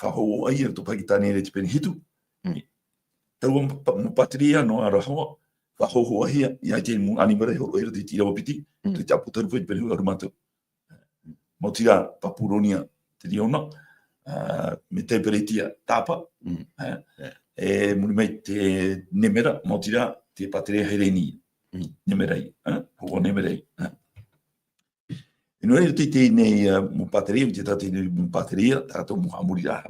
[SPEAKER 4] whaho ai to paki tānera te pene hitu, tau mo pateria no ara hoa, ho hia ia te mu animara ho era te tira opiti te tapu taru foi pelu armato mo tira papuronia te diona me te peretia tapa e mu mai te nemera mo tira te patria hereni nemerei ho nemerei e non è te nei mu patria te tate mu patria tato mu amurira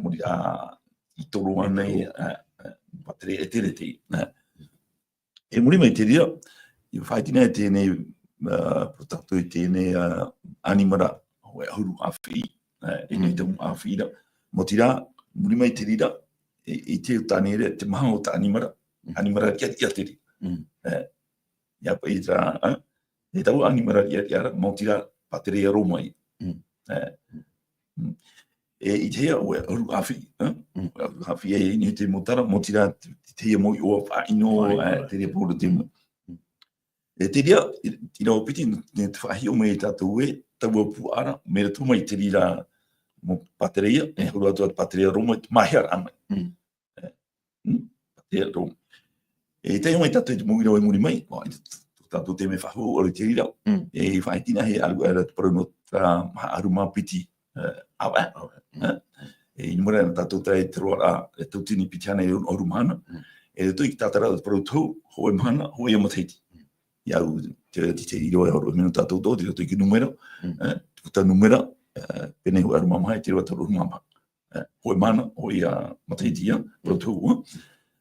[SPEAKER 4] i toro nei patria eternity e muri mai te ria i fai tina te nei portanto te nei animara o huru afi e nei te afi da mo tira muri mai te ria e te tanere te maha o ta animara kia te ri ya pa itra e tau animara ia mo tira patria romai e i te o huru afi afi e ni te motara mo tira te mo o fa ino te re por te e te ria tira o piti ne te fahi o me tatu e tau pu ara me tu mai te rira mo patria e huru atu patria roma mai ara mai patria roma e te mai tatu te mo i muri mai tatu te me fahu o te rira e fai tina he algo era prono tra aruma piti awa e mora tatu tai troa e tutini pitana e o rumana e tu i tatara pro tu ho e mana ho e matiti ya te iro e o minuto tatu do tu ki numero tu numero pene o aruma mai te o rumama ho e mana ho ia matiti ya pro tu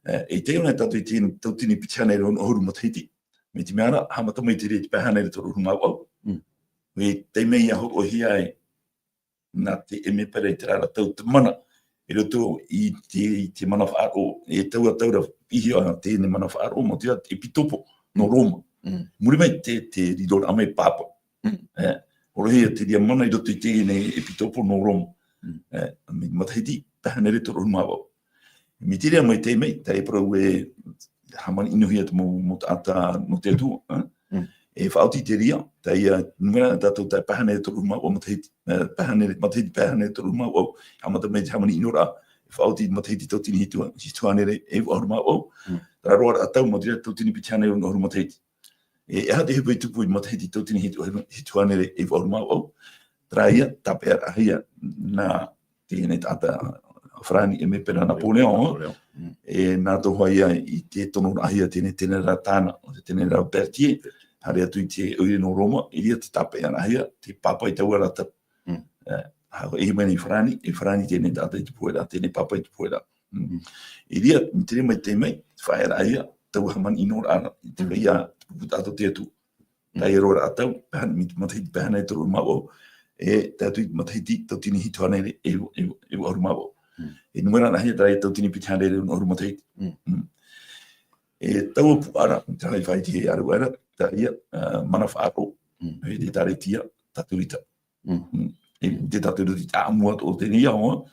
[SPEAKER 4] e te ona tatu i tutini pitana e o rumatiti me te mara hamata mai te re pehana e to rumama me te mei ho hia e na te eme pere te rara tau te mana e roto i te mana whaaro e taua taura ihi o te ne mana whaaro mo tira e pitopo no Roma muri mai te ridora ame papa oro hea te ria mana i roto i te ne e pitopo no Roma me matahiti pahane re toro mawa me te ria mai te mei ta e pro e hamani inuhia te mo ata no te atua e whaoti te ria, ta ia numera tatou ta pahane e toru mau o matahiti pahane e toru mau o hamata mei te hamani inora e whaoti matahiti tau tini hituanere e waru mau o ta roa atau mo tira tau tini pitane o noru matahiti e aha te hupu i tupu i matahiti tau tini hituanere e waru mau o tra ia tapea ahia na tine tata Frani e me pera Napoleon e nā tohua ia i te tono ahia tine tenera tāna o te tenera Berthier hare atu i te ui no Roma, i ria te tape ana hia, te papa i tau arata. Hau e meni Frani, e Frani tēne tata i te puera, tēne papa i te puera. I ria, mi tere mai te mei, whae ara hia, tau haman inora ana, i te reia, putato te atu. Tai rora atau, mi matahiti pehana e toru mawo, e te atu i matahiti tau tini hituanere e waru mawo. E numera ana hia, tai tau tini pithanere e waru matahiti. E tau apu ara, tai whai te aru ara, ta ia mana whaako e te tare tia taturita. E te taturita amua o te nia hoa,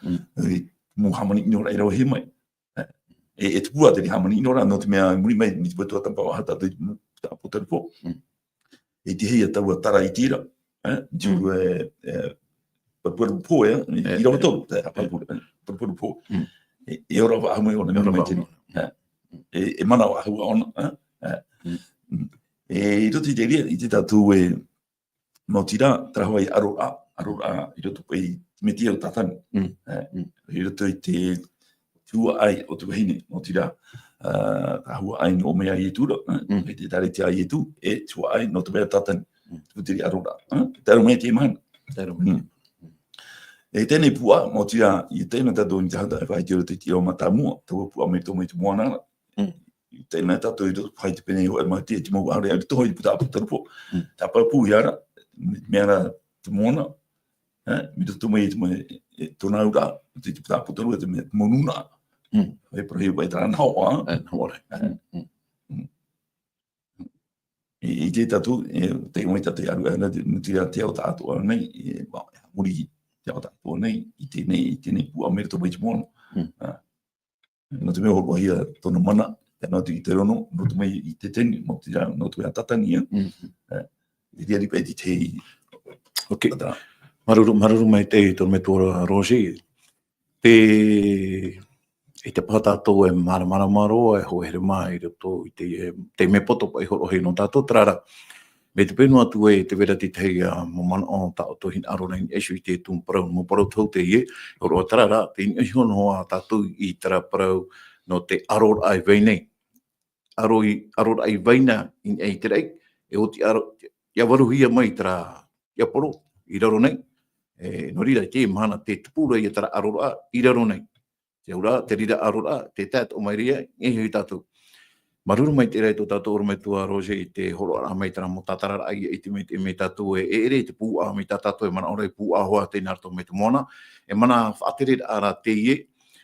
[SPEAKER 4] mu hamani inora e rau he mai. E te pua te hamani inora, no te mea muri mai, ni te puetua tampau aha tatu i tapu taripo. E te hea taua tara i tira, tūru papuaru pō i rawa tōru, te papuaru pō. E ora wa ahamai ona, mi mai tini. E mana wa ahua ona. E i roto i te ria, i te tatu e mo tira, trahua i aroa, i roto i me tia o tatani. I roto i te tua ai o tu hine, mo tira, trahua ai no mea i tura, i te tare tia i tu, e tua ai no tu mea tatani, tu tiri aroa. Tero mea te mahana. E tēnei pua, mo tira, i tēnei tatu i te hata, e whai te roto i te o matamua, tau pua me tō me tu moanana. Tēnei tatu i roto whai te pene o arma te mo are ai toho i puta aputarapo. Ta papu i ara, mea te moana, mi roto mai te tona ura, te puta aputarapo, te monuna. E prohi wai tā nao, I te tatu, te mai tatu i aru, nu tira te au tātua nei, muri te au tātua nei, i tēnei pua me roto mai te moana. No te mea horo hia tono mana, no te i te rono, no te mai i te teni, no te mea tatania. I ria ripa i te
[SPEAKER 1] Ok, maruru mai te tono me tōra Roger. I te pātātou e maramaro e hoere mai roto i te me poto pa i horo hei no tātou trara. Me te penu atu e te vera ti tei mo mana o ta o tohin aro nei esu i te tūm parau mo parau tau te ie. Horo trara, te ina hono a tātou i tara parau no te aror ai veinei. Aror ai veina in ei te rei, e o ti aro, ia waruhia mai tara, ia poro, i raro nei. No rira te mahana te tupura i tara aror a, i raro nei. Te ura, te rira aror a, te tāt o mai ria, e hui tātou. Maruru mai te rei tō tātou orme tua roje i te horo ara mai tara mo tātarara ai i te me tātou e ere te pū a mi tātou e mana ora i pū a hoa te narto me te moana. E mana whaatere ara te ie,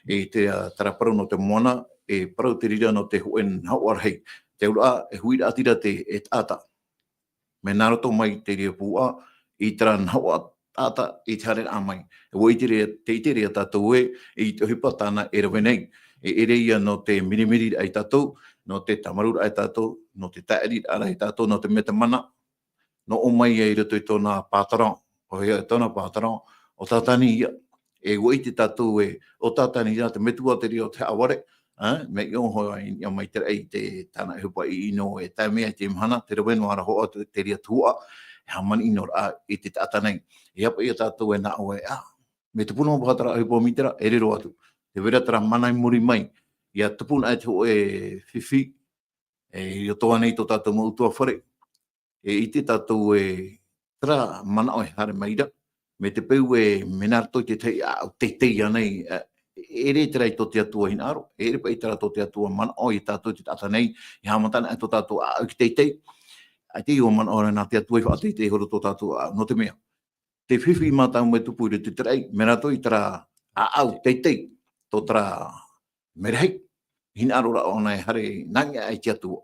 [SPEAKER 1] e te tara parau no te moana, e parau te rira no te hoen hauar hei. Te ura, e hui atira te e tāta. Me naroto mai te rea pū a, i tara hauar tāta i te hare amai. E wo i te rea tātou e, i te hipa tāna e rawe nei. E ere ia no te mirimiri ai tātou, no te tamarura ai tātou, no te taeri ai tātou, no te metamana, no o mai e rato i tōna pātarong, o hea i tōna pātarong, o tātani ia, e wai te tātou e, o tātani ia, te metua te rio te aware, me i onhoa i mai te rei te tāna hupa i ino e tai mea te imhana, te rawenu ara hoa te ria tua, e hamani ino ra i te tātanei. E hapa ia tātou e nā oe, me te puno pakatara hupa o mitera, e rero atu. Te vera tara manai muri mai, ia tupuna ai te ho e whiwhi, i o toa nei tō tātou mo utua whare. E i te tātou e tara mana oi hare maira, me te peu e menarto i te tei, te tei anei, e re te rei tō te atua hina aro, e re pa i tara tō te atua mana oi tātou te tata nei, i hamatana ai tō tātou au ki tei tei, ai te i o mana oi nā te atua i whaatei te horo tō tātou no te mea. Te whiwhi mātau me tupu i te terei, menarto i tara au tei tei, tō tara merehei, hina arora o nei hare nangia ai te atua.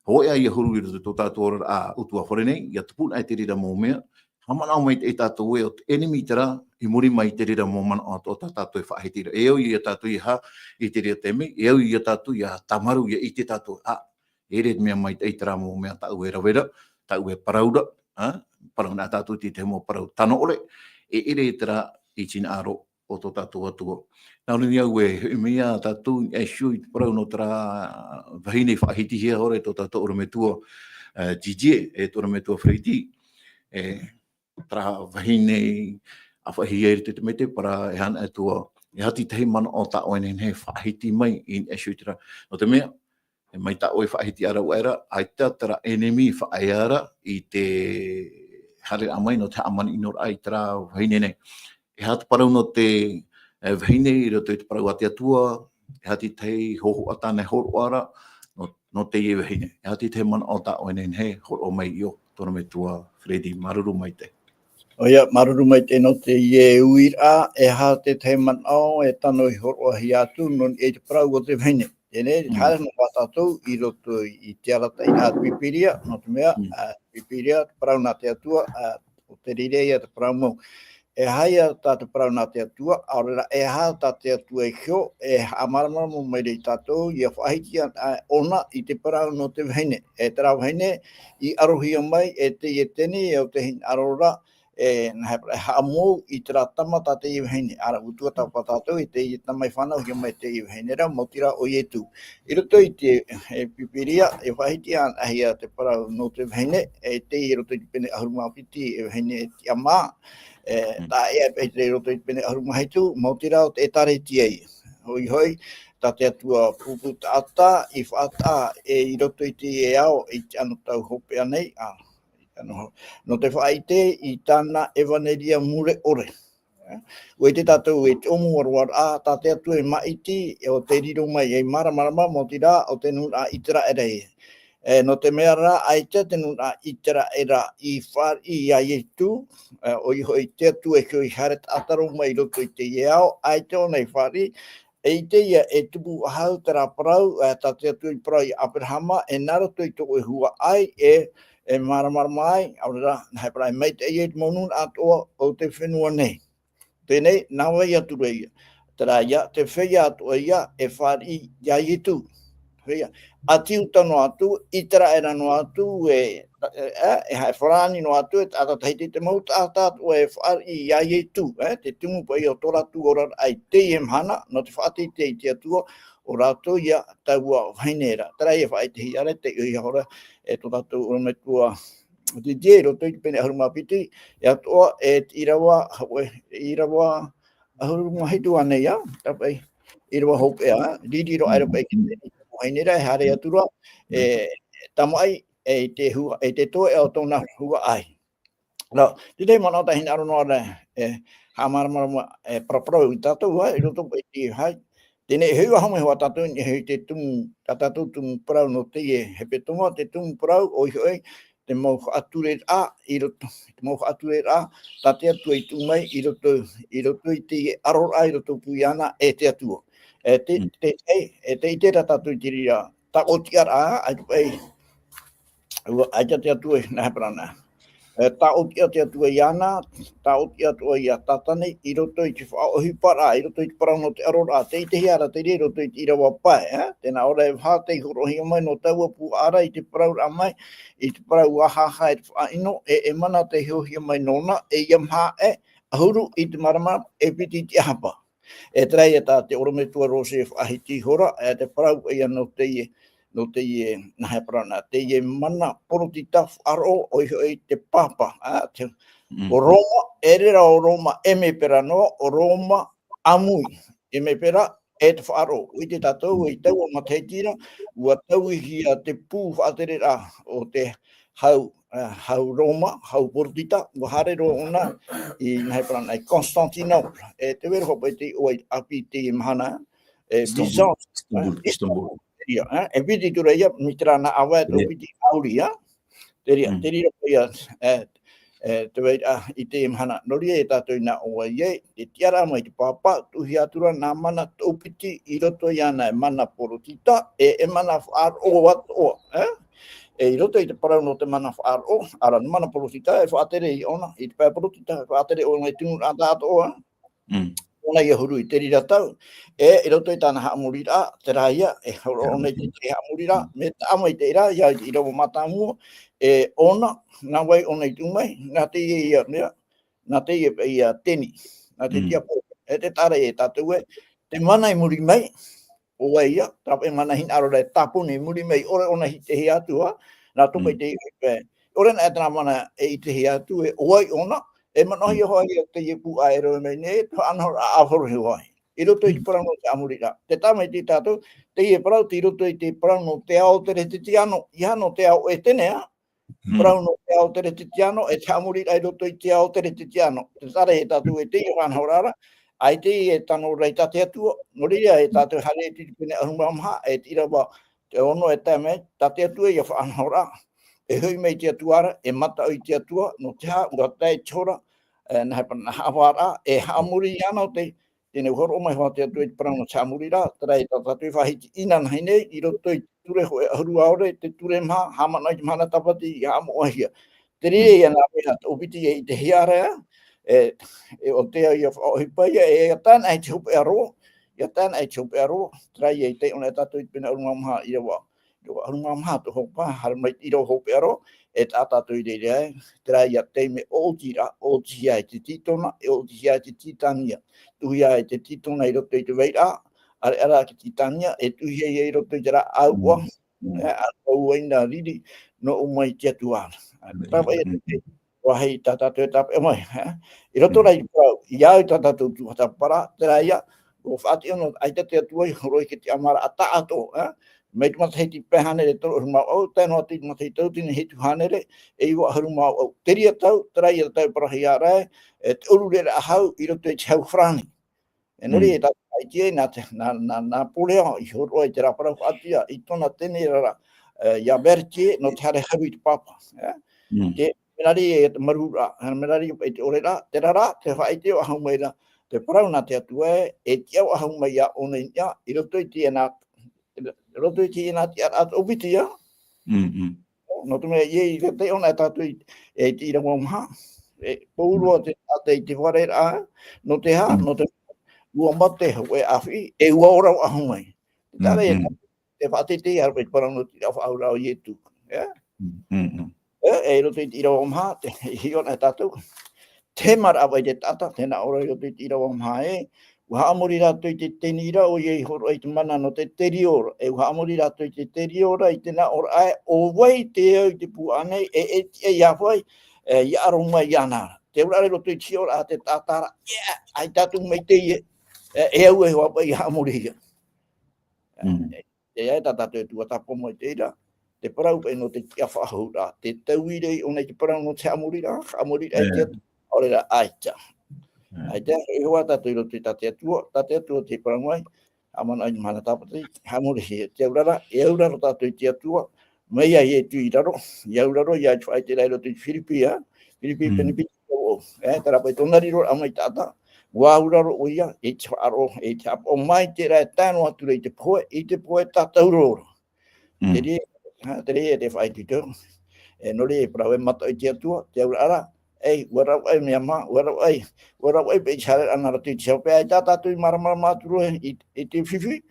[SPEAKER 1] Hoi ai huru i tō tātua a utua whare nei, ia tupuna ai te rira mō mea, hamana o mai te tātua e o te enemi tera, i muri mai te rira mō mana o tō tātua e whahetira. E au i a tātua i ha, i te rira teme, e au i a tātua i a tamaru i te tātua. E re mea mai te tera mō mea tau e rawera, tau e paraura, parau nā tātua te te mō parau tano ore, e ere tera i tina aro o tō tātua atua. Nā rini au e mea tātou e shui parau no tera vahine whahiti hea hore tō tātou ora me tua Gigi, e tōra me tua Freiti, e tera vahine a whahi e te mete para e hana e tua, e hati tehi mana o tā oene he whahiti mai i e shui tera. No te mea, e mai tā oe whahiti ara waera, ai tera enemi whaeara i te hare amai no te amani inor ai tera vahine nei. E hati parau no te vahine i roto i te parau ati atua, e hati tei hoho atane horo ara, no te ie vahine. E hati te mana o tā oene he horo mai i o, tōna me tua Fredi, maruru mai te.
[SPEAKER 2] Oia, maruru mai te no te ie uira, e ha te mana o, e tano i horo ahi atu, non e te parau o te vahine. Tēnei, hare no whātātou i roto i te arata i nā pipiria, no te mea, pipiria, te parau nā te atua, o te rirei a te parau mau. E haia tā te parau nā te atua, aurera e ha tā te atua e hio, e amaramara mo mai rei tātou, i a whahiti ona i te parau no te vahine. E te rau vahine, i arohia mai, e te i e teni, e o te hin arora, e haamou i te ratama tā te i vahine. Ara utua tā patātou, i te i tamai whanau, hia mai te i vahine rau, mautira o i etu. I roto i te pipiria, e whahiti ahi a te parau no te vahine, e te i roto i pene ahurumapiti, e vahine ti a mā, tā ea peitere roto i pene aruma heitu, mautira o te tare tiei. Hoi hoi, tā te atua pupu tāta, i whaata i roto i te e ao, i te anu tau hope anei, no te whaite i tāna evaneria mure ore. Ue te tātou e te omu waruara, tā te atua e maiti, e o te riro mai e maramarama, mautira o te nuna itera erei. No te mea rā, ai te nuna itera era i whari i a ietu, o i hoi te atu e kio i haret ataro mai roto i te iao, ai te ona i whari, e i te ia e tupu ahau te rā parau, tā te atu i parau i Aperhama, e naroto i toko e hua ai, e maramarama ai, aurera, hei parai mai te iet monun atoa o te whenua nei. Tēnei, nawa i atura ia. Tera ia, te whea atoa ia, e whari i a ietu. Hea, atiu tano atu, itara era no atu, hai wharani no atu, e tata tahiti te mau tata e whaari ia ie tu, te tumu pa i o tora tu ora ai te hana, no te whaati te i te atua, o rato ia taua whainera. Tara ia whaai te hiare, te ui hora, e to tatu o me tua, te jero, te pene ahurumapiti, e atoa, e irawa, ahuruma hitu ane ia, tapai, irawa hope ea, ririro aeropai ki te Hainera, hare atura, tamai, te to e o tona hua ai. No, te mana ta hina aro no hamarama propro i tatu i roto i hai. Tene hua home hua tatu ni he te tum tatu tum prau no te he petonga te tum prau o i te mau ature a i roto te mau ature a tate atu i tumai i roto i te aro ai roto puiana e te atu. Te tatu i tiria ta o tiara ai ai te atu e na prana. Ta o te atu e ana, ta o te atu e tatane i roto i te whaohi para, i roto i te parano te arora, te hiara te re roto i te irawa pai, tēnā ora e wha te horohi mai no taua pu ara i te parau a mai, i te parau ahaha e te whaino, e mana te hohi mai nona, e iamha ahuru i te marama, e piti te hapa. E trai e tā te orome tua rose e whahiti hora, e te parau e no te nahe parana, te mana poroti tafu aro o te papa, o Roma, e rera o Roma e me pera no, o Roma amui, e me pera e te whaaro, i te tātou, i tau o mateitira, ua tau i hia te pū whaaterera o te hau Roma, hau porotita, ua harero ona, i nahe parana, i Constantinople, e te wera hopa i te oi api te mahana, Byzance,
[SPEAKER 4] Istanbul.
[SPEAKER 2] e piti tura ia, mitra na awa e piti auri, te ria ia, te weira i te mahana, nori e tātou na oa ie, te tiara mai te papa, tuhi atura nā mana tōpiti i roto i ana e mana porotita, e mana whaar o atoa, e i roto i te parau no te mana whaar o, ara mana porotita e whaatere i ona, i te pāi porotita e whaatere o ngai tungu rāta atoa, ona ia huru i te rira tau, e roto i tāna haamurira, te rāia, e horo ona i te haamurira, me ta amai te ira, ia i rawa matamua, e ona, nā wai ona i tumai, nā te ia mea, nā te ia teni, nā te tia po, e te tara e tātou e, te mana i muri mai, o wai ia, tāpe mana hin arora e tāpuni i muri mai, ore ona hi te hi atua, nā tupai te i ore na e tana mana e i te hi atu e, o wai ona, e manohi hoa ia te iepu aero e mei ne, to anhora a awhorohi hoa. I roto i te parano te amurira. Te tamai te tātou, te ie parau, te roto i te parano te ao tere te tiano, i hano te ao e tenea, parano te ao tere te tiano, e te amurira i roto i te ao tere te tiano. Te tare he tātou e te i anhorara, ai te i e tano rei tate atua, noria e tātou hare e titi pene ahumamha, e tirawa te ono e tame, tate atua i a whaanhora, e hui mei te atuara, e mata i te atua, no te ha, ua tai chora, na hawara, e haamuri ana o te, tēne horo mai hoa te atu i te parano te haamuri rā, tera i tātou whahiti ina nahi nei, i roto i ture hoe ahuru aore, te ture maha, hamana i te mana tapati, i hamo ahia. Te rea i ana mea, o piti e i te hiarea, o te ai o hipaia, e a tāna i te hupe aro, i a tāna i te hupe aro, tera i te ona tātou i te pina urunga maha i awa. Arunga maha to hopa, hara mai i roho hope aro, e tātātou i reire, tera i a teime o tira, o tia i te titona, o tia i te titania. Tuhia i te titona i roto i te weira, ara ki titania, e tuhia i roto i te ra aua, aua ina riri, no umai te atuara. Tāpai e te wahei tātātou e tāpai mai. I roto rei prau, i au tātātou tuata para, tera ia, o whaati ono, ai te atua i horoi ki te amara a tāto, mei te mata hei ti pehane re toro hurumau au, tēnō ati te mata hei tau tine hei tuhane re, e iwa hurumau au. Teria tau, terai a tau parahi a rai, te uru re ahau, i roto i te hau whrani. E nori e tau ai tie, nā pulea, i horo e te raparau whaatia, i tona tene rara, ia bertie, no te hare hau i te papa. Te merari e te marura, merari e te orera, te rara, te whaite o ahau mai ra, te parau nā te atua e te au ahau mai a ona ia, i roto i te nā roto i te ina te at opiti ia. No te mea i te ona e tātou e te ira maha. Paurua te ate i te whare a, no te ha, no te ua mate e awhi, e ua ora o ahumai. Tare e te whaatete ar pe parano tira whaurau i etu. E roto i tira o mha, te hiona tātou. Te mara awai te tata, tēnā ora i roto i tira o mha e. Uha amori rato i te tenira o iei horo i te mana no te teri ora. E uha amori rato i te teri ora i tēnā ora ai. O wai te au te pu anei, e iawai, i aronga i ana. Te urare roto i ti ora a te tātara, ai tātou mei te ie. E au e hoa pai i amori ia. E ai tātou e tua tapo mo i te ira. Te parau pai no te tia whahura. Te tauirei o nei te parau no te amori ra. Amori ra i te ore ra aita. Aita e hoa tātou i roto i tate atua te parau mai. Amana i mana tāpati. Amori he te aurara. E aurara tātou i te atua. Mei ai e tu i raro. I auraro i ai whai te rai roto i Whiripia. Whiripia penipiti o. Tara pai tonariro amai tāta. Wauraro o ia, e te wharo, e te apo. O mai te rai tāno atura i te poe tātou roro. Te re e te whai tito. E nore e parau e mata i te atua, te aurara. Ei, warau ai mea ma, warau ai pe chare anara tu te pe ai tātou i maramara māturo i te whiwhi.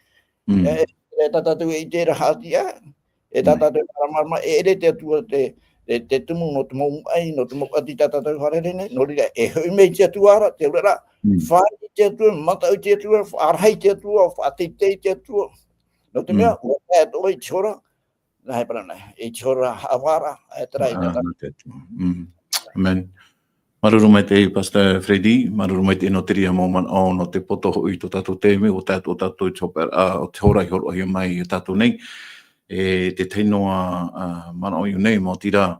[SPEAKER 2] E tātou i te rahatia. E tātou i maramara e re te atua te tumu no te mou ai, no te mou ati tātou harerene. Nore e hui mei te atuara, te aurara. Whāi te atua, matau te atua, whārhai te atua, whāteitei te atua. No te mea, e tō i tiora, nai parana, i tiora hawara, e tera i tata.
[SPEAKER 1] Amen. Maruru mai te Pastor Freddy, maruru mai te inoteria mō man o no te poto hui tō tātou tēme, o tātou i chopper, o te horai horo hi mai i tātou nei. E te teinoa man o iu nei mō tira,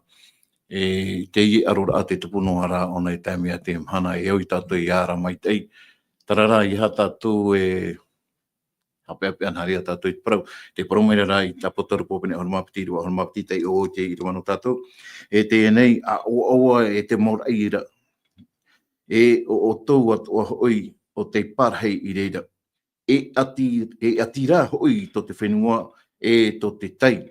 [SPEAKER 1] e te i arora a te tupuno ara o nei tēmea te mhana e au i tātou i ara mai tei. Tarara i ha tātou e hape anharia tātou i parau. Te parau meira rai ta potoru pōpene hormapiti rua, hormapiti tei o te i rua no tātou. E te nei a oa e te mora ira. E o tau atua hoi o te parhei i reira. E atira hoi to te whenua e to te tai.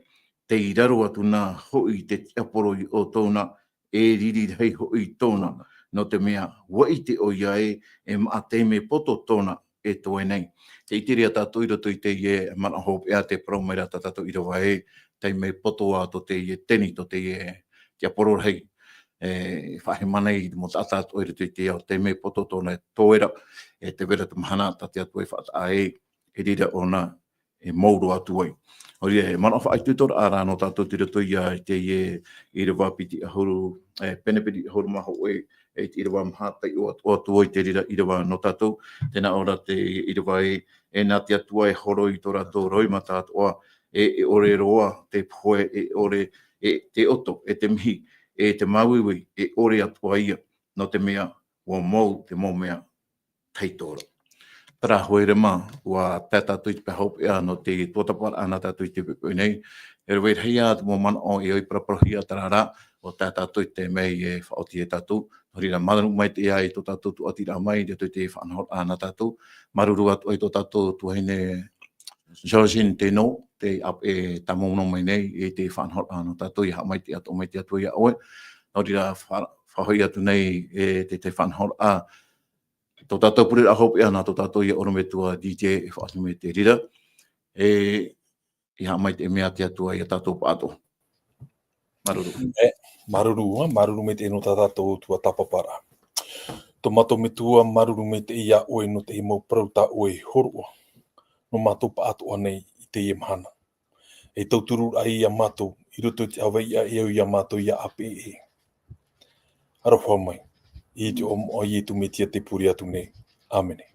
[SPEAKER 1] Te iraro atu nā hoi te aporo o tōna e riri hei hoi tōna no te mea wai te o iai e maa te me poto tōna e toe nei. Te itiria tātou i roto i te ie mana hope ea te promeira tātou i rawa e te me poto a to te ie teni to te ie te aporo hei. Whahe manei mo tātou i roto i te ao te me poto tōna e tōera e te vera te mahana ta te atu e whaata a e rira ona e mauro atu ai. Ori e, mana wha ai tutor a rāno tātou te roto i te ie i rawa piti ahuru, penepiti ahuru maho e te irawa mhatai o atu oi te rira i rawa no tātou. Tēnā ora te i rawa e nā te atua e horo i tō rātou roi ma tātoa e ore roa te poe e ore te oto e te mihi e te mauiwi e ore atua ia no te mea ua mou te mou mea teitoro. Tara hoere mā, ua tātou i te pehaup ea no te tōtapara ana tātou i te pepe nei. E rewei hei a te mō mana o e oi paraparahia tarara o tātou i te mei e whaoti e tātou. Horira maruru mai te ea i tō tātou tu atira mai, te te whanahor ana tātou. Maruru atu i tō tātou tu heine Georgine te no, te ap e tamono mai nei, e te whanahor ana tātou i ha mai te ato mai te atu i a oe. Horira whahoi atu nei e te whanahor a tō tātou puri a hope ana tō tātou i orometua DJ e whaatu me te rira. I ha mai te mea te atua i a tātou pāto. Maruru.
[SPEAKER 3] Maruru me te ino tā tātou tua tapapara. Tō mato me tua maruru me te ia oe no te imau parau tā oe horua. No mato pāto anei i te ia mahana. E tauturu ai ia mato i roto te awa ia e au ia mato ia ape e. Arofa mai. I te o i tu me tia te puri atu nei. Amene.